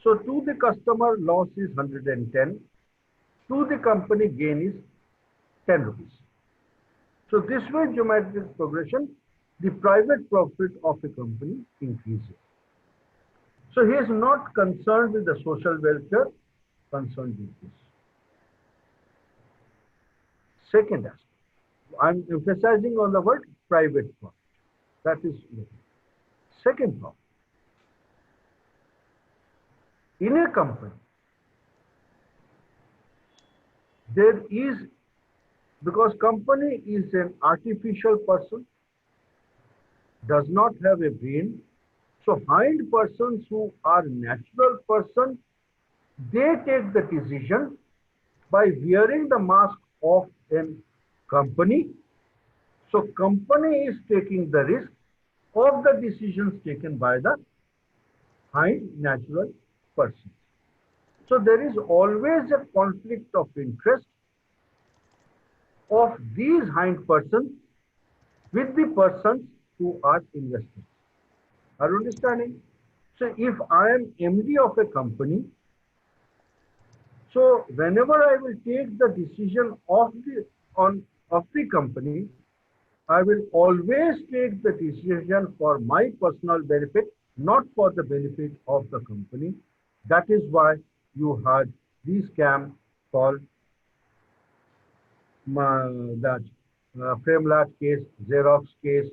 So to the customer, loss is 110. To the company, gain is 10 rupees. So this way, geometric progression, the private profit of a company increases. So he is not concerned with the social welfare, concerned with this. Second aspect, I'm emphasizing on the word private profit. That is second problem. In a company, there is, because company is an artificial person, does not have a brain, so hind persons who are natural person, they take the decision by wearing the mask of a company. So company is taking the risk of the decisions taken by the hind natural person. So there is always a conflict of interest of these hind persons with the persons who are investors. Are you understanding? So if I am MD of a company, so whenever I will take the decision of the company, I will always take the decision for my personal benefit, not for the benefit of the company. That is why you had this scam called that Framelat case, Xerox case,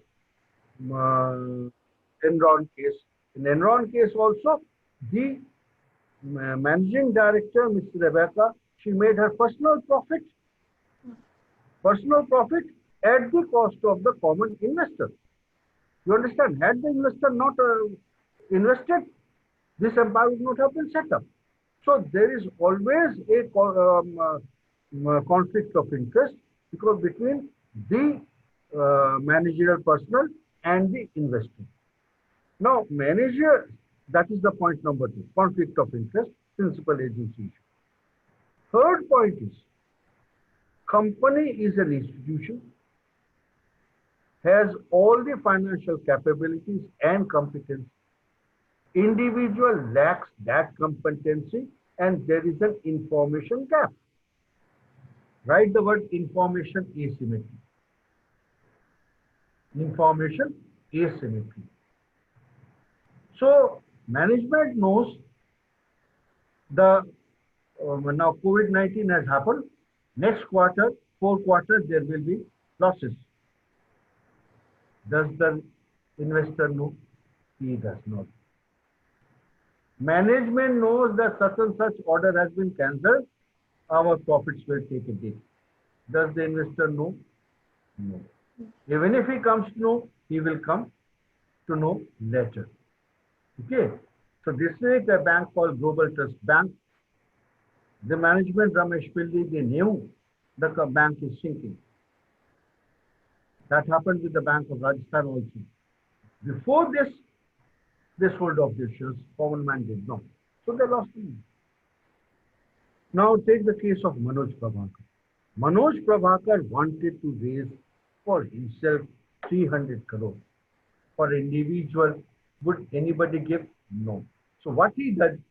Enron case. In Enron case also, the managing director, Ms. Rebecca, she made her personal profit at the cost of the common investor. You understand? Had the investor not invested, this empire would not have been set up. So there is always a conflict of interest because between the managerial personnel and the investor. Now, manager, that is the point number 2, conflict of interest, principal agency issue. Third point is, Company is an institution, has all the financial capabilities and competence. Individual lacks that competency and there is an information gap. Write the word information asymmetry. Information asymmetry. So management knows the now COVID-19 has happened. Next quarter, 4 quarters, there will be losses. Does the investor know? He does not. Management knows that such and such order has been cancelled. Our profits will take a dip. Does the investor know? No. Even if he comes to know, he will come to know later. Okay. So this is a bank called Global Trust Bank. The management, Ramesh Pillai, they knew the bank is sinking. That happened with the Bank of Rajasthan also. Before this, they sold off their shares. Common man did not. So they lost money. Now take the case of Manoj Prabhakar. Manoj Prabhakar wanted to raise for himself 300 crore. For individual, would anybody give? No. So what he did,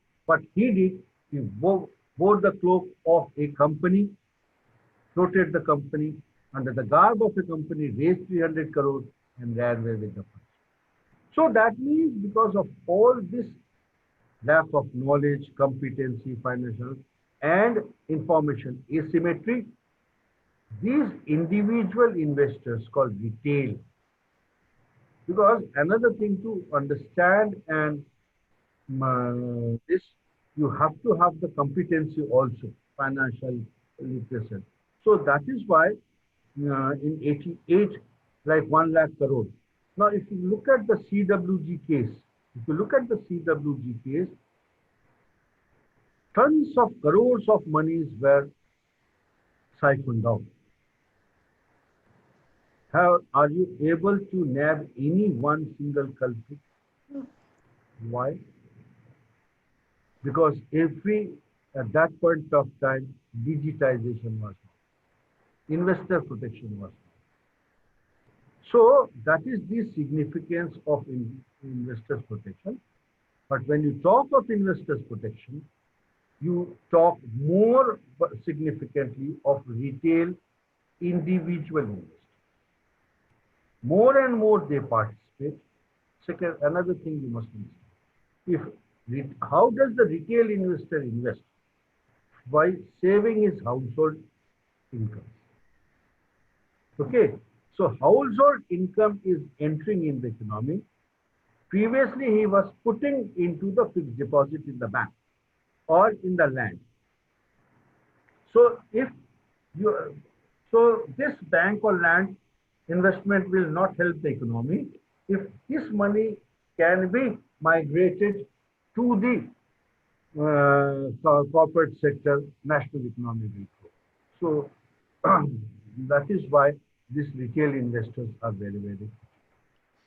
he wore the cloak of a company, floated the company under the garb of a company, raised 300 crore and ran away with the funds. So that means because of all this lack of knowledge, competency, financial and information asymmetry, these individual investors called retail. Because another thing to understand and this, you have to have the competency also, financial literacy. So that is why in 88, like 1 lakh crore. Now, if you look at the CWG case, tons of crores of monies were siphoned out. Are you able to nab any one single culprit? Why? Because at that point of time, digitization was not. Investor protection was not. So that is the significance of investors protection. But when you talk of investors protection, you talk more significantly of retail individual investors. More and more they participate. Second, another thing you must understand. How does the retail investor invest? By saving his household income. Okay, so household income is entering in the economy. Previously, he was putting into the fixed deposit in the bank or in the land. So this bank or land investment will not help the economy if this money can be migrated to the corporate sector. National economy will grow. So that is why these retail investors are very, very.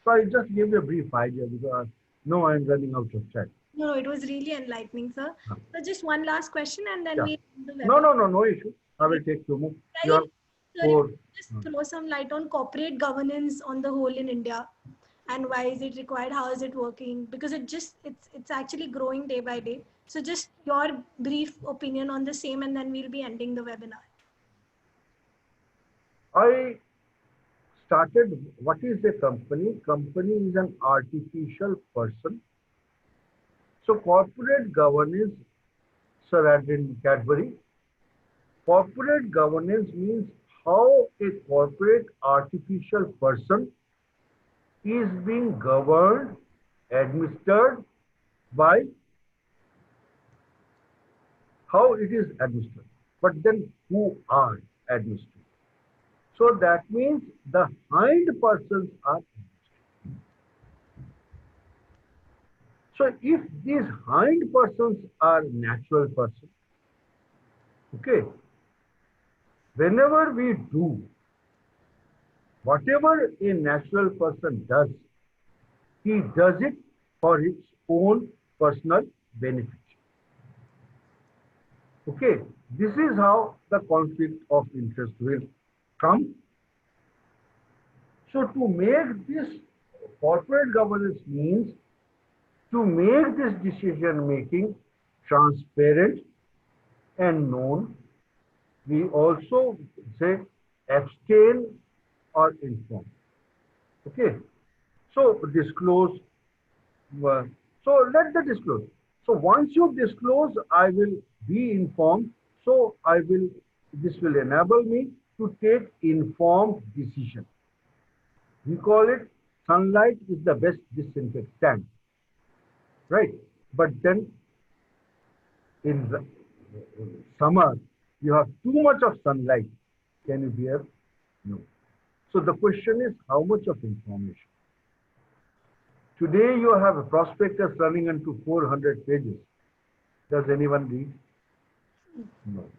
So I just gave you a brief idea because no, I'm running out of time. No, it was really enlightening, sir. So just one last question and then we. No issue. I will take two more. Just throw some light on corporate governance on the whole in India, and why is it required? How is it working? Because it's actually growing day by day. So just your brief opinion on the same, and then we'll be ending the webinar. I started. What is a company? Company is an artificial person. So corporate governance, Sir Adrian Cadbury. Corporate governance means how a corporate artificial person is being governed, administered by how it is administered, but then who are administered. So that means the hind persons are administered. So if these hind persons are natural persons, okay, whenever we do, whatever a natural person does, he does it for his own personal benefit. Okay, this is how the conflict of interest will come. So to make this corporate governance means to make this decision making transparent and known. We also say abstain or inform. Okay, so disclose. uh, So let the disclose. So once you disclose, I will be informed. So I will. This will enable me to take informed decision. We call it sunlight is the best disinfectant, right? But then in the summer, you have too much of sunlight. Can you bear? No. So the question is how much of information? Today you have a prospectus running into 400 pages. Does anyone read? No.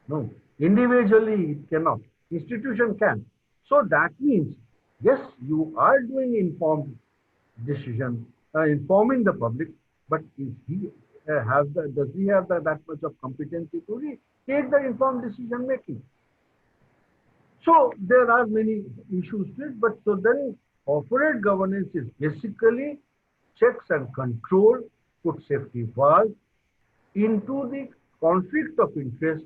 No. Individually it cannot. Institution can. So that means, yes, you are doing informed decision, informing the public, but is he does he have that much of competency to take the informed decision making? So there are many issues to it, but so then corporate governance is basically checks and control, put safety valve into the conflict of interest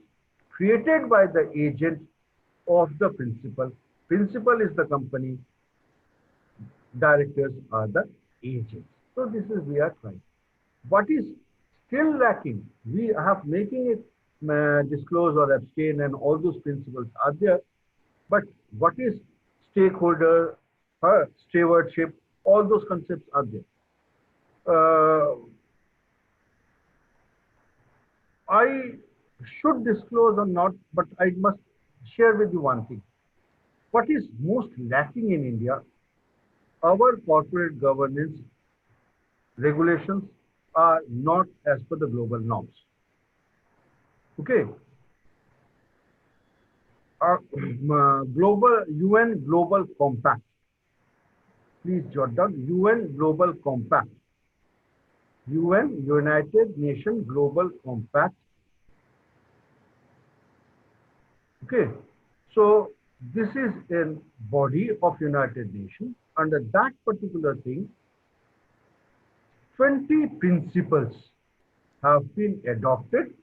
created by the agent of the principal. Principal is the company, directors are the agents. So this is we are trying. What is still lacking? We have making it disclose or abstain and all those principles are there. But what is stakeholder, stewardship, all those concepts are there. I should disclose or not, but I must share with you one thing. What is most lacking in India? Our corporate governance regulations are not as per the global norms. Okay. Global UN Global Compact. Please jot down UN Global Compact. UN United Nations Global Compact. Okay. So this is a body of United Nations. Under that particular thing, 20 principles have been adopted.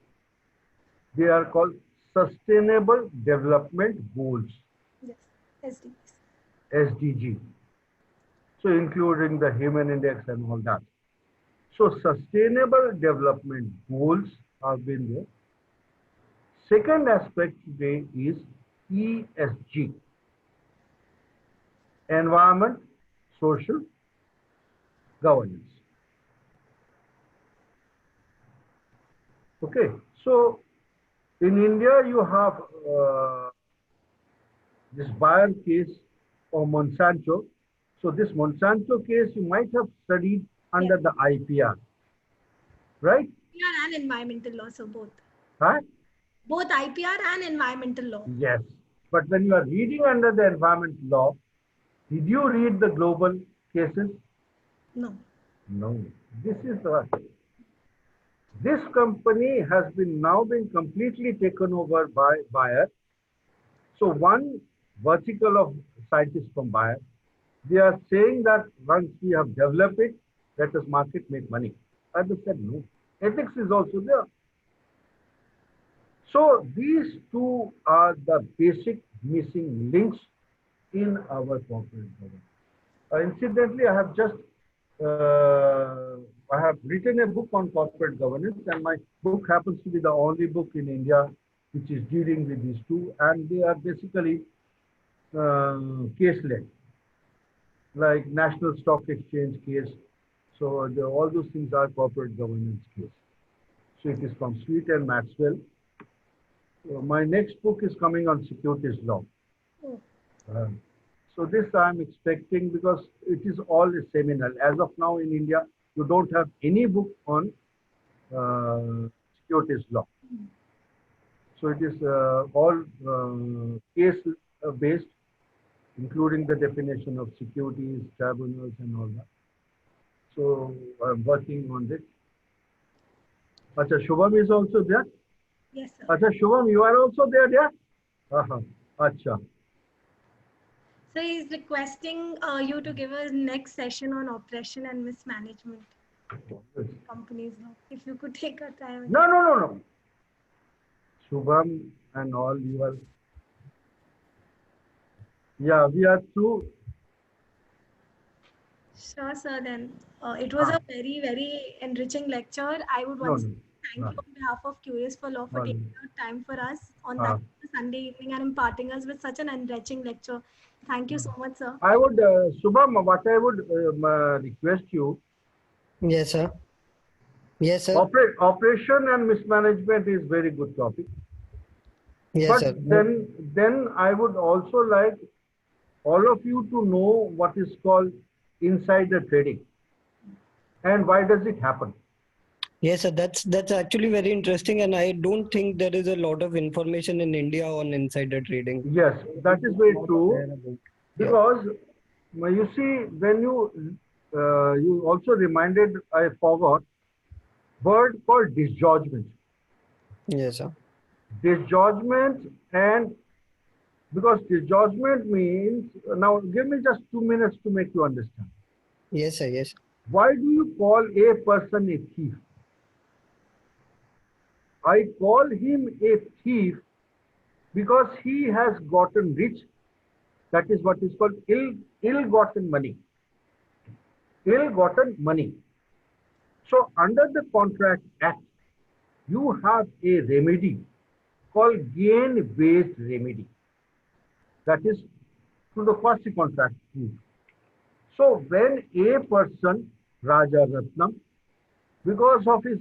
They are called Sustainable Development Goals. Yes, SDGs. SDG. So including the Human Index and all that. So Sustainable Development Goals have been there. Second aspect today is ESG. Environment, Social, Governance. Okay, so in India you have this Bayer case of Monsanto. So this Monsanto case you might have studied under the IPR, right? IPR and environmental law, so both. Huh? Both IPR and environmental law. Yes, but when you are reading under the environmental law, did you read the global cases? No. No. This is what. This company has now been completely taken over by Bayer. So one vertical of scientists from Bayer, they are saying that once we have developed it, let us market, make money. I just said no. Ethics is also there. So these two are the basic missing links in our corporate governance. Incidentally, I have written a book on corporate governance, and my book happens to be the only book in India which is dealing with these two, and they are basically case-led, like National Stock Exchange case. So all those things are corporate governance case. So it is from Sweet and Maxwell. My next book is coming on securities law. So this I'm expecting because it is all a seminal. As of now in India, you don't have any book on securities law. So it is all case based, including the definition of securities, tribunals and all that. So I'm working on this. Acha, Shubham is also there? Yes, sir. Acha, Shubham, you are also there, yeah? Uh-huh. Acha. So he's requesting you to give us next session on oppression and mismanagement companies. If you could take a time. No, no, no, no. Shubham and all, you are, yeah, we are through. Sure, sir. Then it was a very, very enriching lecture. I would No, once no, thank no, you on behalf of Curious for Law for no, taking out time for us on that no. Sunday evening and imparting us with such an enriching lecture. Thank you so much, sir. I would, Shubham, what I would request you, Yes, sir. Yes, sir. operation and mismanagement is very good topic. Yes, But sir. then I would also like all of you to know what is called insider trading and why does it happen. Yes, sir. That's actually very interesting, and I don't think there is a lot of information in India on insider trading. Yes, that is very true. Yeah. Because you see, when you also reminded, I forgot, word called disgorgement. Yes, sir. Disgorgement, and because disgorgement means, now give me just 2 minutes to make you understand. Yes, sir. Yes. Why do you call a person a thief? I call him a thief because he has gotten rich. That is what is called ill-gotten money. Ill-gotten money. So under the Contract Act, you have a remedy called gain-based remedy. That is to the quasi-contract. So when a person, Raja Ratnam, because of his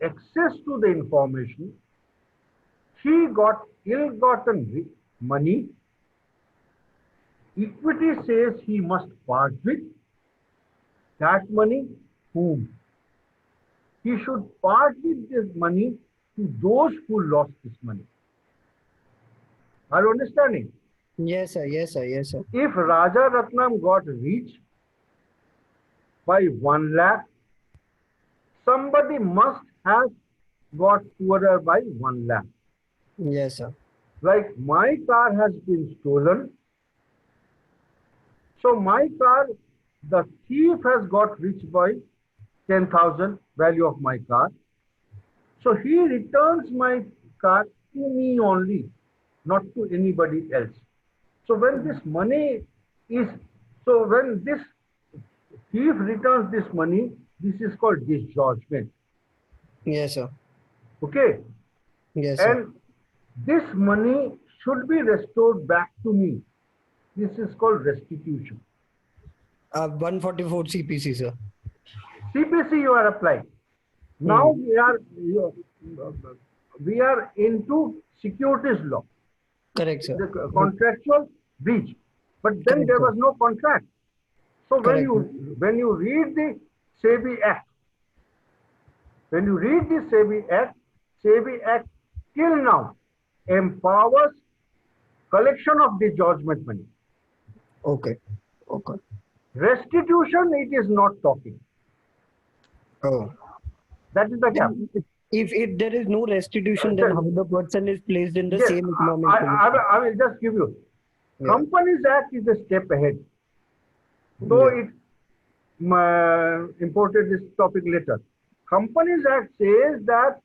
access to the information, he got ill-gotten money, equity says he must part with that money. Whom? He should part with this money to those who lost this money. Are you understanding? Yes, sir. Yes, sir. Yes, sir. If Raja Ratnam got rich by 1 lakh, somebody must have got poorer by 1 lakh. Yes, sir. Like my car has been stolen. So my car, the thief has got rich by 10,000 value of my car. So he returns my car to me only, not to anybody else. So when this money is, so when this thief returns this money, this is called disgorgement. Yes, sir. Okay? Yes, sir. And this money should be restored back to me. This is called restitution. 144 CPC, sir. CPC you are applying. Now we are into securities law. Correct, sir. The contractual breach. But then Correct, there sir. was no contract. So Correct. when you read the SEBI Act, SEBI Act till now empowers collection of disgorgement money. Okay. Okay. Restitution, it is not talking. Oh. That is the gap. If there is no restitution, then how the person is placed in the Yes, same economic I will just give you. Yeah. Companies Act is a step ahead. Though Yeah. it imported this topic later. Companies Act says that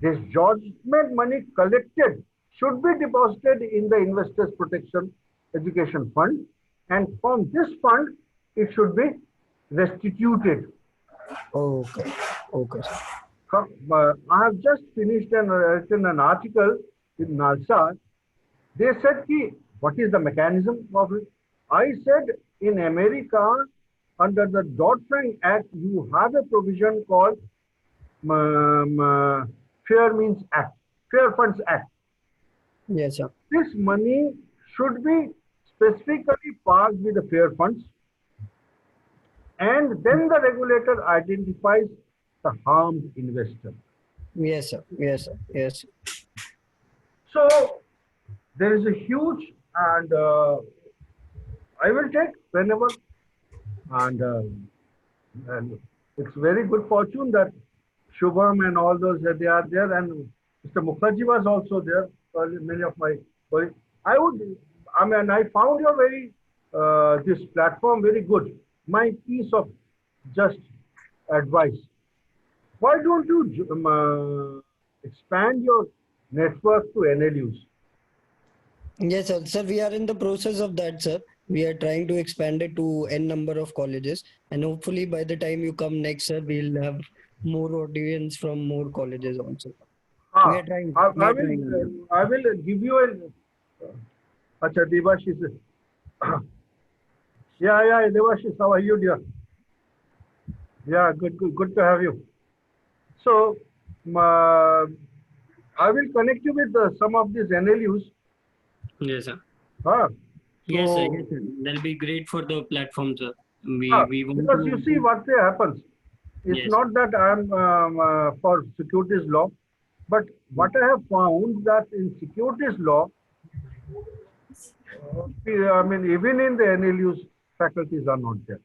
disgorgement money collected should be deposited in the Investors Protection Education Fund, and from this fund it should be restituted. Okay. Okay, sir. I have just finished and written an article in NALSA. They said, what is the mechanism of it? I said, in America, under the Dodd-Frank Act, you have a provision called Fair Means Act, Fair Funds Act. Yes, sir. This money should be specifically parked with the fair funds, and then the regulator identifies the harmed investor. Yes, sir. Yes, sir. Yes. So there is a huge, and I will take whenever, and it's very good fortune that Shubham and all those that they are there, and Mr. Mukherjee was also there. Many of my colleagues. I found your this platform very good. My piece of just advice. Why don't you expand your network to NLUs? Yes, sir. Sir, we are in the process of that, sir. We are trying to expand it to n number of colleges, and hopefully by the time you come next, sir, we'll have more audience from more colleges also. We are trying. We are trying. I will give you Acha, Devashis. Yeah, Devashis, how are you, dear? Yeah, good to have you. So, I will connect you with some of these NLUs. Yes, sir. Yes, sir. Yes, sir. That'll be great for the platform, sir. We want because you see what happens. It's not that I'm for securities law, but what I have found that in securities law, even in the NLUs, faculties are not there.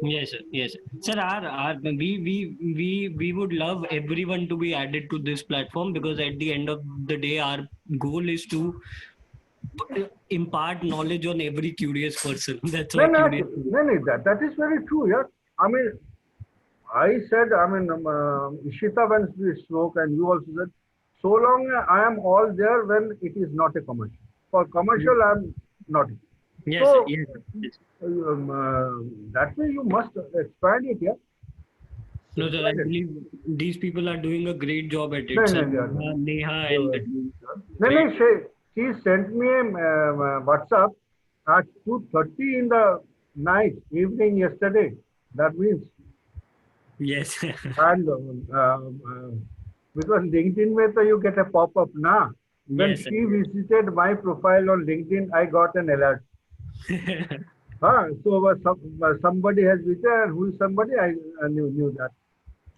Yes, sir. Yes, sir. Sir, we would love everyone to be added to this platform, because at the end of the day, our goal is to impart knowledge on every curious person. That's what that is very true. Yeah, I mean, I said, Ishita, when we spoke, and you also said, so long I am all there when it is not a commercial. For commercial, I am not. Yes, so, sir. Yes. That way you must expand it, yeah? No, sir, I believe these people are doing a great job at it, sir. Neha and she sent me a WhatsApp at 2:30 in the evening yesterday. That means. Yes. And because LinkedIn mein to you get a pop-up na. When she visited my profile on LinkedIn, I got an alert. So somebody has visited, who is somebody? I knew that.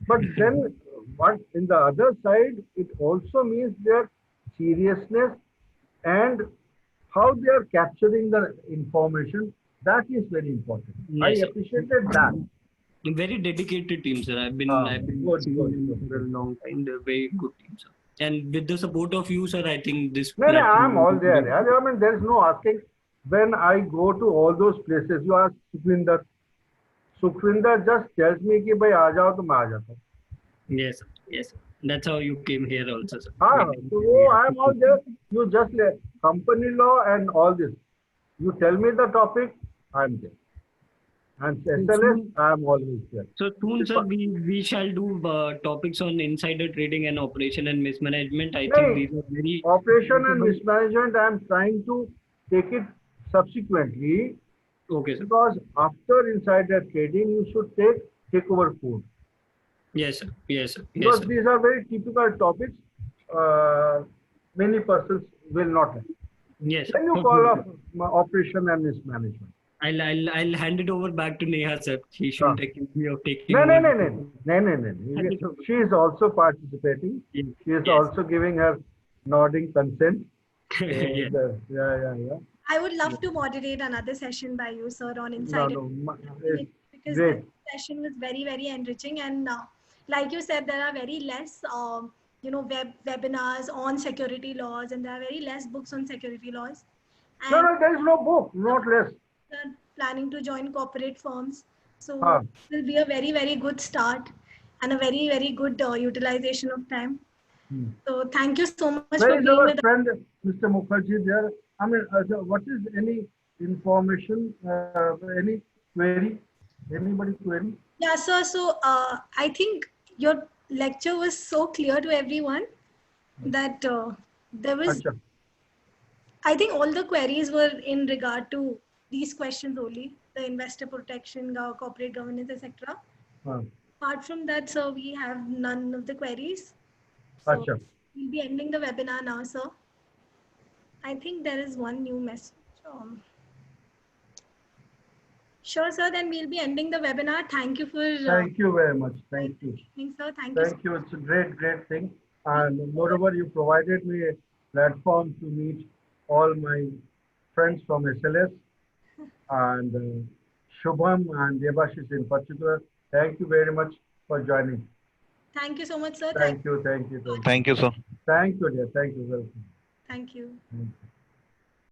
But then, what in the other side, it also means their seriousness and how they are capturing the information. That is very important. Yes, I appreciated that. Very dedicated team, sir. I've been good for a long time. They're very good team, sir. And with the support of you, sir, I think this. No, I'm all there. I mean, there is no asking. When I go to all those places, you ask Sukhvinder. Sukhvinder just tells me कि भाई आ जाओ तो मैं आ जाता हूँ. Yes, yes. That's how you came here also, sir. So I'm all there. You just company law and all this. You tell me the topic, I'm there. And SLS, I'm always there. So soon, sir, we shall do topics on insider trading and operation and mismanagement. I think these are very... Operation and mismanagement, I'm trying to take it subsequently. Okay, sir. Because after insider trading, you should take over food. Yes, sir. Yes, sir. Because these are very typical topics. Many persons will not have. Yes. When you call off operation and mismanagement. I'll hand it over back to Neha, sir. She shouldn't accuse me of taking. No. She is also participating. She is also giving her nodding consent. Yeah. I would love to moderate another session by you, sir, on insider. Because great. The session was very, very enriching, and like you said, there are very less, webinars on security laws, and there are very less books on security laws. And no, there is no book, not less. Planning to join corporate firms, so it will be a very, very good start and a very, very good utilization of time. So thank you so much for being with us. Friend, Mr. Mukherjee there. I mean, what is any information, any query? Anybody query? Yeah, sir. So I think your lecture was so clear to everyone that there was, I think all the queries were in regard to these questions only, the investor protection, corporate governance, etc. Apart from that, sir, we have none of the queries. So we'll be ending the webinar now, sir. I think there is one new message. Sure, sir. Then we'll be ending the webinar. Thank you for. Thank you very much. Thank you. Sir. Thank you. It's a great thing. And moreover, you provided me a platform to meet all my friends from SLS and Shubham and Devashis in particular. Thank you very much for joining. Thank you so much, sir. Thank you. Thank you, sir. Thank you, dear. Thank you. Welcome. Thank you. Thank you.